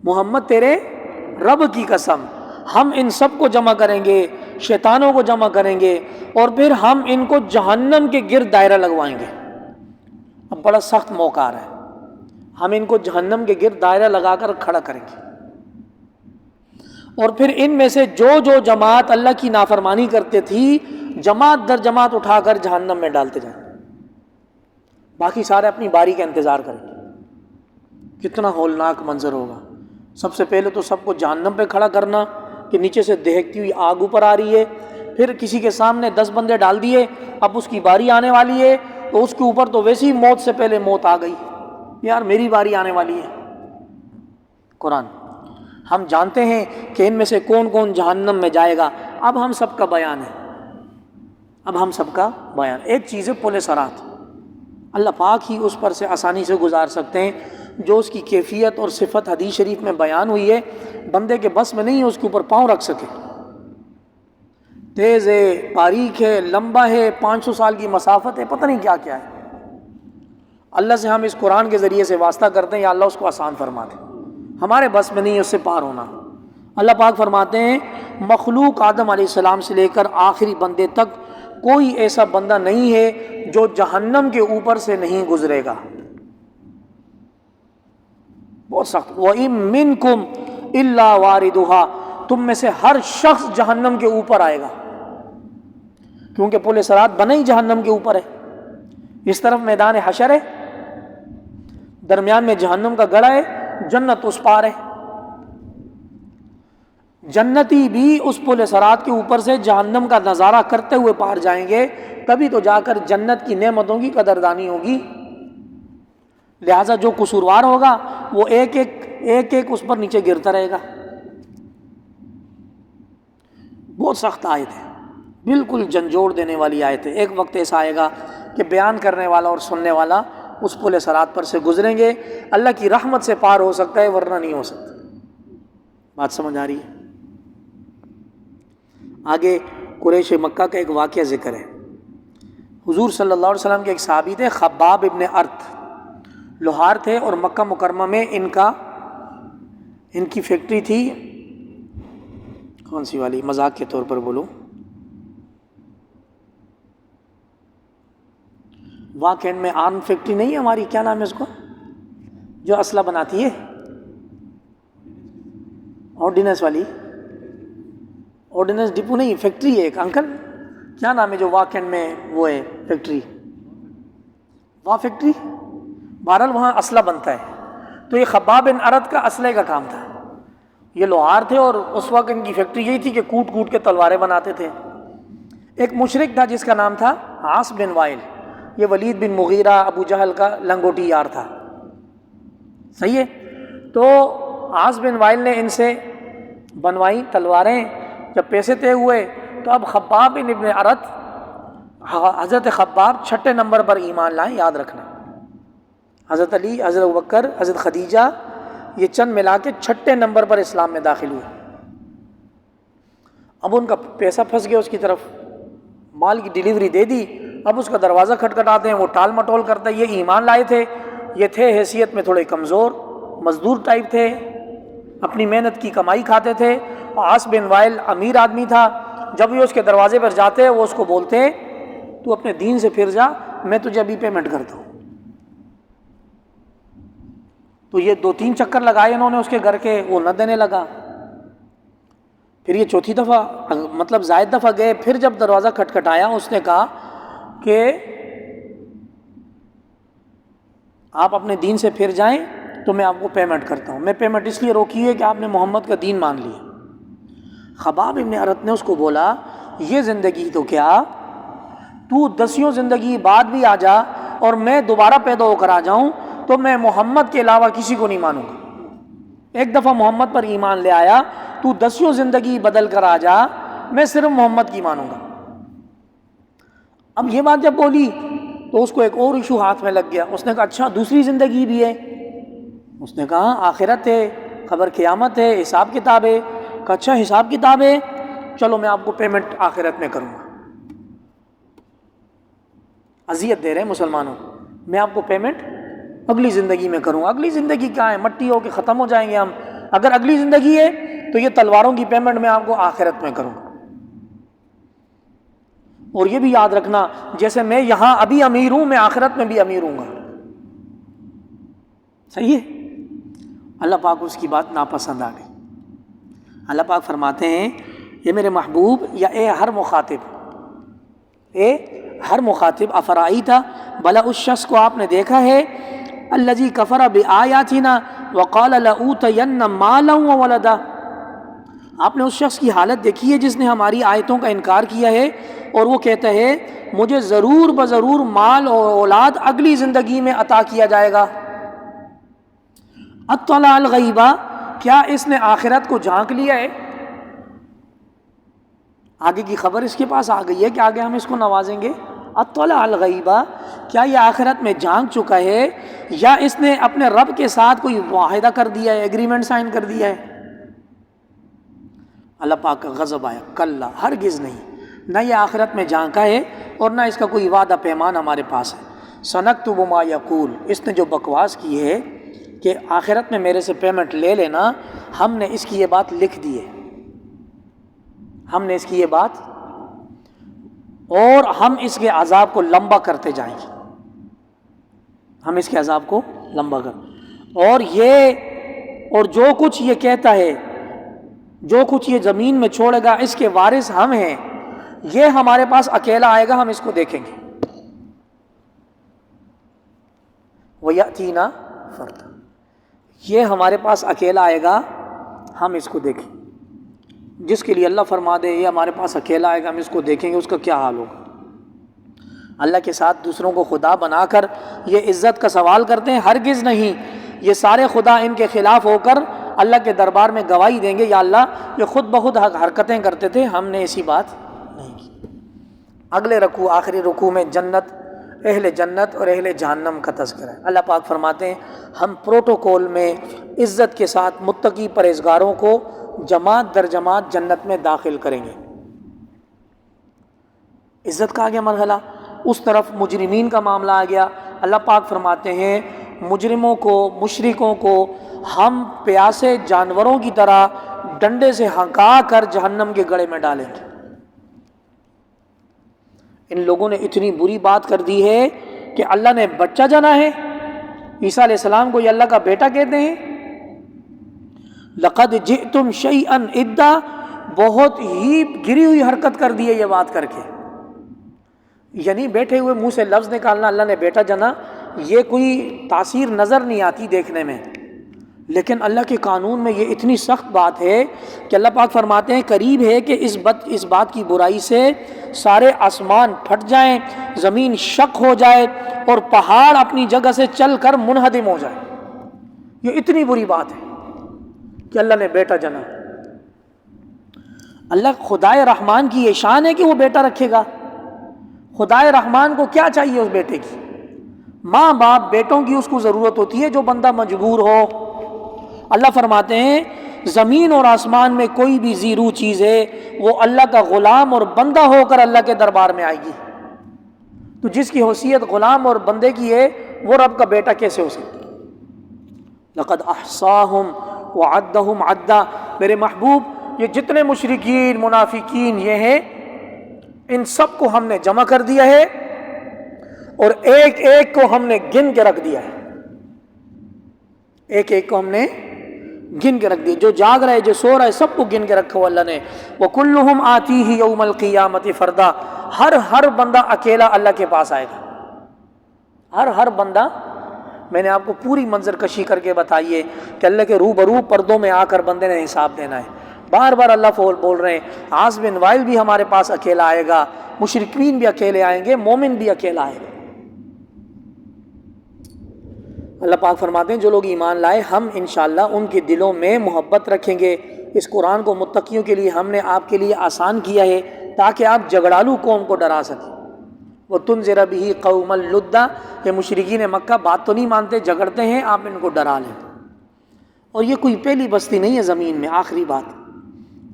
محمد تیرے رب کی قسم، ہم ان سب کو جمع کریں گے، شیطانوں کو جمع کریں گے، اور پھر ہم ان کو جہنم کے گرد دائرہ لگوائیں گے۔ اب بڑا سخت موقع آ رہا ہے، ہم ان کو جہنم کے گرد دائرہ لگا کر کھڑا کریں گے، اور پھر ان میں سے جو جو جماعت اللہ کی نافرمانی کرتے تھی، جماعت در جماعت اٹھا کر جہنم میں ڈالتے جائیں، باقی سارے اپنی باری کا انتظار کریں گے۔ کتنا ہولناک منظر ہوگا! سب سے پہلے تو سب کو جہنم پہ کھڑا کرنا کہ نیچے سے دہکتی ہوئی آگ اوپر آ رہی ہے، پھر کسی کے سامنے 10 بندے ڈال دیے، اب اس کی باری آنے والی ہے تو اس کے اوپر تو ویسی موت سے پہلے موت آ گئی، یار میری باری آنے والی ہے۔ قرآن، ہم جانتے ہیں کہ ان میں سے کون کون جہنم میں جائے گا، اب ہم سب کا بیان ہے، اب ہم سب کا بیان۔ ایک چیز ہے پل صراط، اللہ پاک ہی اس پر سے آسانی سے گزار سکتے ہیں، جو اس کی کیفیت اور صفت حدیث شریف میں بیان ہوئی ہے، بندے کے بس میں نہیں ہے اس کے اوپر پاؤں رکھ سکے۔ تیز ہے، باریک ہے، لمبا ہے، 500 سال کی مسافت ہے، پتہ نہیں کیا کیا ہے۔ اللہ سے ہم اس قرآن کے ذریعے سے واسطہ کرتے ہیں، یا اللہ اس کو آسان فرما دے، ہمارے بس میں نہیں ہے اس سے پار ہونا۔ اللہ پاک فرماتے ہیں مخلوق آدم علیہ السلام سے لے کر آخری بندے تک کوئی ایسا بندہ نہیں ہے جو جہنم کے اوپر سے نہیں گزرے گا، بہت سخت۔ وَإِن مِّنكُمْ إِلَّا وَارِدُهَا، تم میں سے ہر شخص جہنم کے اوپر آئے گا، کیونکہ پل صراط بنا ہی جہنم کے اوپر ہے۔ اس طرف میدان حشر ہے، درمیان میں جہنم کا گڑھا ہے، جنت اس پار ہے۔ جنتی بھی اس پل صراط کے اوپر سے جہنم کا نظارہ کرتے ہوئے پار جائیں گے، تبھی تو جا کر جنت کی نعمتوں کی قدردانی ہوگی۔ لہٰذا جو قصوروار ہوگا وہ ایک ایک اس پر نیچے گرتا رہے گا۔ بہت سخت آیت ہے، بالکل جھنجھوڑ دینے والی آیت ہے۔ ایک وقت ایسا آئے گا کہ بیان کرنے والا اور سننے والا اس پل صراط پر سے گزریں گے، اللہ کی رحمت سے پار ہو سکتا ہے ورنہ نہیں ہو سکتا۔ بات سمجھ آ رہی ہے؟ آگے قریش مکہ کا ایک واقعہ ذکر ہے۔ حضور صلی اللہ علیہ وسلم کے ایک صحابی تھے، خباب ابن ارت، لوہار تھے، اور مکہ مکرمہ میں ان کی فیکٹری تھی، کون سی والی، مذاق کے طور پر بولوں، واقعین میں آرم فیکٹری نہیں ہے ہماری، کیا نام ہے اس کو، جو اسلحہ بناتی ہے، آرڈیننس والی، آرڈیننس ڈپو نہیں، فیکٹری ہے ایک انکل، کیا نام ہے جو واہ کینڈ میں وہ ہے فیکٹری، واہ فیکٹری، بہرحال وہاں اسلحہ بنتا ہے. تو یہ خباب بن ارد کا اسلحے کا کام تھا. یہ لوہار تھے اور اس وقت ان کی فیکٹری یہی تھی کہ کوٹ کوٹ کے تلواریں بناتے تھے. ایک مشرک تھا جس کا نام تھا عاص بن وائل، یہ ولید بن مغیرہ ابو جہل کا لنگوٹی یار تھا. صحیح ہے. تو عاص بن وائل نے ان سے بنوائی تلواریں. جب پیسے طے ہوئے تو اب خباب بن ابن ارد، حضرت خباب 6 نمبر پر ایمان لائیں، یاد رکھنا. حضرت علی، حضرت ابوبکر، حضرت خدیجہ، یہ چند ملا کے 6 نمبر پر اسلام میں داخل ہوئے. اب ان کا پیسہ پھنس گیا اس کی طرف، مال کی ڈیلیوری دے دی. اب اس کا دروازہ کھٹکھٹاتے ہیں، وہ ٹال مٹول کرتا ہے. یہ ایمان لائے تھے، یہ تھے حیثیت میں تھوڑے کمزور، مزدور ٹائپ تھے، اپنی محنت کی کمائی کھاتے تھے. عاص بن وائل امیر آدمی تھا. جب یہ اس کے دروازے پر جاتے وہ اس کو بولتے تو اپنے دین سے پھر جا، میں تجھے ابھی پیمنٹ کرتا ہوں. تو یہ 2-3 چکر لگائے انہوں نے اس کے گھر کے، وہ نہ دینے لگا. پھر یہ چوتھی دفعہ، مطلب زائد دفعہ گئے. پھر جب دروازہ کھٹکھٹایا اس نے کہا کہ آپ اپنے دین سے پھر جائیں تو میں آپ کو پیمنٹ کرتا ہوں. میں پیمنٹ اس لیے روکی ہے کہ آپ نے محمد کا دین مان لیا. خباب ابن ارد نے اس کو بولا یہ زندگی تو کیا، تو 10 زندگی بعد بھی آ جا اور میں دوبارہ پیدا ہو کر آ جاؤں تو میں محمد کے علاوہ کسی کو نہیں مانوں گا. ایک دفعہ محمد پر ایمان لے آیا، تو 10 زندگی بدل کر آ جا، میں صرف محمد کی مانوں گا. اب یہ بات جب بولی تو اس کو ایک اور ایشو ہاتھ میں لگ گیا. اس نے کہا اچھا دوسری زندگی بھی ہے. اس نے کہا آخرت ہے، خبر قیامت ہے، حساب کتاب ہے. کہا اچھا حساب کتاب ہے، چلو میں آپ کو پیمنٹ آخرت میں کروں گا. اذیت دے رہے ہیں مسلمانوں، میں آپ کو پیمنٹ اگلی زندگی میں کروں. اگلی زندگی کیا ہے، مٹی ہو کے ختم ہو جائیں گے ہم. اگر اگلی زندگی ہے تو یہ تلواروں کی پیمنٹ میں آپ کو آخرت میں کروں گا. اور یہ بھی یاد رکھنا جیسے میں یہاں ابھی امیر ہوں، میں آخرت میں بھی امیر ہوں گا. صحیح ہے. اللہ پاک کو اس کی بات ناپسند آ گئی. اللہ پاک فرماتے ہیں یہ میرے محبوب یا اے ہر مخاطب افرائیتا، بلا اس شخص کو آپ نے دیکھا ہے، الذی کفر بآیاتنا وقال لأوتین مالا وولدا، آپ نے اس شخص کی حالت دیکھی ہے جس نے ہماری آیتوں کا انکار کیا ہے اور وہ کہتا ہے مجھے ضرور بضرور مال اور اولاد اگلی زندگی میں عطا کیا جائے گا. اطلع الغیبہ، کیا اس نے آخرت کو جھانک لیا ہے؟ آگے کی خبر اس کے پاس آ گئی ہے کہ آگے ہم اس کو نوازیں گے. اطلع الغیبہ، کیا یہ آخرت میں جھانک چکا ہے یا اس نے اپنے رب کے ساتھ کوئی معاہدہ کر دیا ہے، ایگریمنٹ سائن کر دیا ہے؟ اللہ پاک کا غضب آیا. کلا، ہرگز نہیں، نہ یہ آخرت میں جھانکا ہے اور نہ اس کا کوئی وعدہ پیمان ہمارے پاس ہے. سنکتب ما یقول، اس نے جو بکواس کی ہے کہ آخرت میں میرے سے پیمنٹ لے لینا، ہم نے اس کی یہ بات لکھ دی ہے. ہم نے اس کی یہ بات، اور ہم اس کے عذاب کو لمبا کرتے جائیں گے. ہم اس کے عذاب کو لمبا اور جو کچھ یہ کہتا ہے، جو کچھ یہ زمین میں چھوڑے گا اس کے وارث ہم ہیں. یہ ہمارے پاس اکیلا آئے گا، ہم اس کو دیکھیں گے. وَيَأْتِينَا فَرْدًا، یہ ہمارے پاس اکیلا آئے گا، ہم اس کو دیکھیں. جس کے لیے اللہ فرما دے یہ ہمارے پاس اکیلا آئے گا ہم اس کو دیکھیں گے، اس کا کیا حال ہوگا. اللہ کے ساتھ دوسروں کو خدا بنا کر یہ عزت کا سوال کرتے ہیں، ہرگز نہیں. یہ سارے خدا ان کے خلاف ہو کر اللہ کے دربار میں گواہی دیں گے، یا اللہ یہ خود بخود حرکتیں کرتے تھے، ہم نے ایسی بات نہیں کی. اگلے رکوع، آخری رکوع میں اہل جنت اور اہل جہنم کا تذکرہ ہے. اللہ پاک فرماتے ہیں ہم پروٹوکول میں عزت کے ساتھ متقی پرہیزگاروں کو جماعت در جماعت جنت میں داخل کریں گے. عزت کا آ گیا مرحلہ. اس طرف مجرمین کا معاملہ آ گیا. اللہ پاک فرماتے ہیں مجرموں کو، مشرکوں کو ہم پیاسے جانوروں کی طرح ڈنڈے سے ہنکا کر جہنم کے گڑھے میں ڈالیں گے. ان لوگوں نے اتنی بری بات کر دی ہے کہ اللہ نے بچہ جنا ہے. عیسیٰ علیہ السلام کو یہ اللہ کا بیٹا کہتے ہیں. لقد جئتم شیئا ادا، بہت ہی گری ہوئی حرکت کر دی ہے یہ بات کر کے، یعنی بیٹھے ہوئے منہ سے لفظ نکالنا اللہ نے بیٹا جنا، یہ کوئی تاثیر نظر نہیں آتی دیکھنے میں، لیکن اللہ کے قانون میں یہ اتنی سخت بات ہے کہ اللہ پاک فرماتے ہیں قریب ہے کہ اس بات کی برائی سے سارے آسمان پھٹ جائیں، زمین شق ہو جائے اور پہاڑ اپنی جگہ سے چل کر منہدم ہو جائے۔ یہ اتنی بری بات ہے کہ اللہ نے بیٹا جنا۔ اللہ خدائے رحمان کی یہ شان ہے کہ وہ بیٹا رکھے گا۔ خدائے رحمان کو کیا چاہیے اس بیٹے کی؟ ماں باپ بیٹوں کی اس کو ضرورت ہوتی ہے جو بندہ مجبور ہو۔ اللہ فرماتے ہیں زمین اور آسمان میں کوئی بھی ذی روح چیز ہے وہ اللہ کا غلام اور بندہ ہو کر اللہ کے دربار میں آئے گی، تو جس کی حیثیت غلام اور بندے کی ہے وہ رب کا بیٹا کیسے ہو سکتا؟ لقد احصاہم وعدہم عدا، میرے محبوب یہ جتنے مشرکین منافقین یہ ہیں ان سب کو ہم نے جمع کر دیا ہے اور ایک ایک کو ہم نے گن کے رکھ دیا ہے، ایک ایک کو ہم نے گن کے رکھ دیا، جو جاگ رہے جو سو رہے سب کو گن کے رکھا ہوا اللہ نے۔ وَكُلُّهُمْ آتِيهِ يَوْمَ الْقِيَامَةِ فَرْدًا، ہر بندہ اکیلا اللہ کے پاس آئے گا، ہر بندہ۔ میں نے آپ کو پوری منظر کشی کر کے بتائیے کہ اللہ کے روبرو پردوں میں آ کر بندے نے حساب دینا ہے۔ بار بار اللہ بول رہے ہیں عاص بن وائل بھی ہمارے پاس اکیلا آئے گا، مشرکین بھی اکیلے آئیں گے، مومن بھی اکیلا آئے گا۔ اللہ پاک فرماتے ہیں جو لوگ ایمان لائے ہم انشاءاللہ ان کے دلوں میں محبت رکھیں گے۔ اس قرآن کو متقیوں کے لیے ہم نے آپ کے لیے آسان کیا ہے تاکہ آپ جھگڑالو قوم کو ڈرا سکیں۔ وَتُنذِرَ بِهِ قَوْمًا لُدًّا، یہ مشرکین مکہ بات تو نہیں مانتے، جھگڑتے ہیں، آپ ان کو ڈرا لیں۔ اور یہ کوئی پہلی بستی نہیں ہے زمین میں، آخری بات،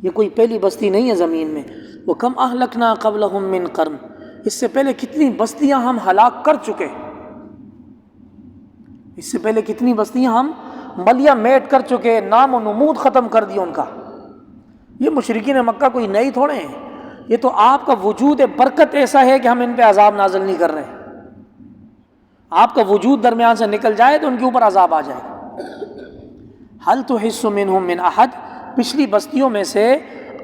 یہ کوئی پہلی بستی نہیں ہے زمین میں۔ وَكَمْ أَهْلَكْنَا قَبْلَهُمْ مِنْ قَرْنٍ، اس سے پہلے کتنی بستیاں ہم ہلاک کر چکے، اس سے پہلے کتنی بستیاں ہم ملیہ میٹ کر چکے، نام و نمود ختم کر دیا ان کا۔ یہ مشرکین مکہ کوئی نئی تھوڑے ہیں، یہ تو آپ کا وجود برکت ایسا ہے کہ ہم ان پہ عذاب نازل نہیں کر رہے، آپ کا وجود درمیان سے نکل جائے تو ان کے اوپر عذاب آ جائے گا۔ هل تحس منهم من احد، پچھلی بستیوں میں سے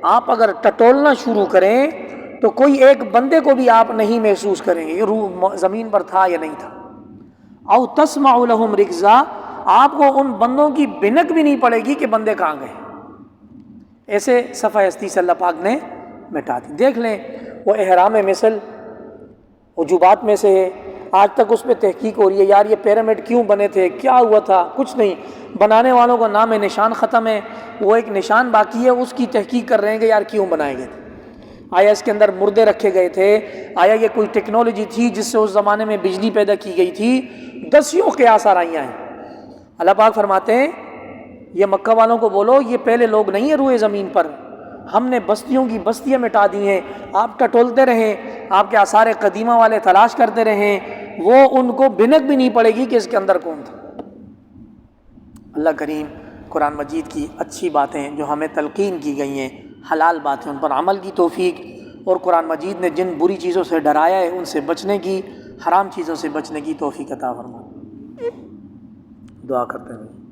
آپ اگر ٹٹولنا شروع کریں تو کوئی ایک بندے کو بھی آپ نہیں محسوس کریں گے یہ روح زمین پر تھا یا نہیں تھا۔ او تسمع لهم رکزا، آپ کو ان بندوں کی بھنک بھی نہیں پڑے گی کہ بندے کہاں گئے۔ ایسے صفحہ ہستی سے اللہ پاک نے مٹا دی۔ دیکھ لیں وہ احرام مثل عجوبات میں سے ہے، آج تک اس پہ تحقیق ہو رہی ہے، یار یہ پیرامڈ کیوں بنے تھے، کیا ہوا تھا، کچھ نہیں، بنانے والوں کا نام نشان ختم ہے، وہ ایک نشان باقی ہے، اس کی تحقیق کر رہے ہیں کہ یار کیوں بنائے گئے تھے، آیا اس کے اندر مردے رکھے گئے تھے، آیا یہ کوئی ٹیکنالوجی تھی جس سے اس زمانے میں بجلی پیدا کی گئی تھی، دسیوں قیاس آرائیاں ہیں۔ اللہ پاک فرماتے ہیں یہ مکہ والوں کو بولو یہ پہلے لوگ نہیں ہیں روئے زمین پر، ہم نے بستیوں کی بستیاں مٹا دی ہیں، آپ ٹٹولتے رہیں، آپ کے آثار قدیمہ والے تلاش کرتے رہیں، وہ ان کو بھنک بھی نہیں پڑے گی کہ اس کے اندر کون تھا۔ اللہ کریم قرآن مجید کی اچھی باتیں جو ہمیں تلقین کی گئی ہیں، حلال باتیں، ان پر عمل کی توفیق، اور قرآن مجید نے جن بری چیزوں سے ڈرایا ہے ان سے بچنے کی، حرام چیزوں سے بچنے کی توفیق عطا فرمائے۔ دعا کرتے ہیں۔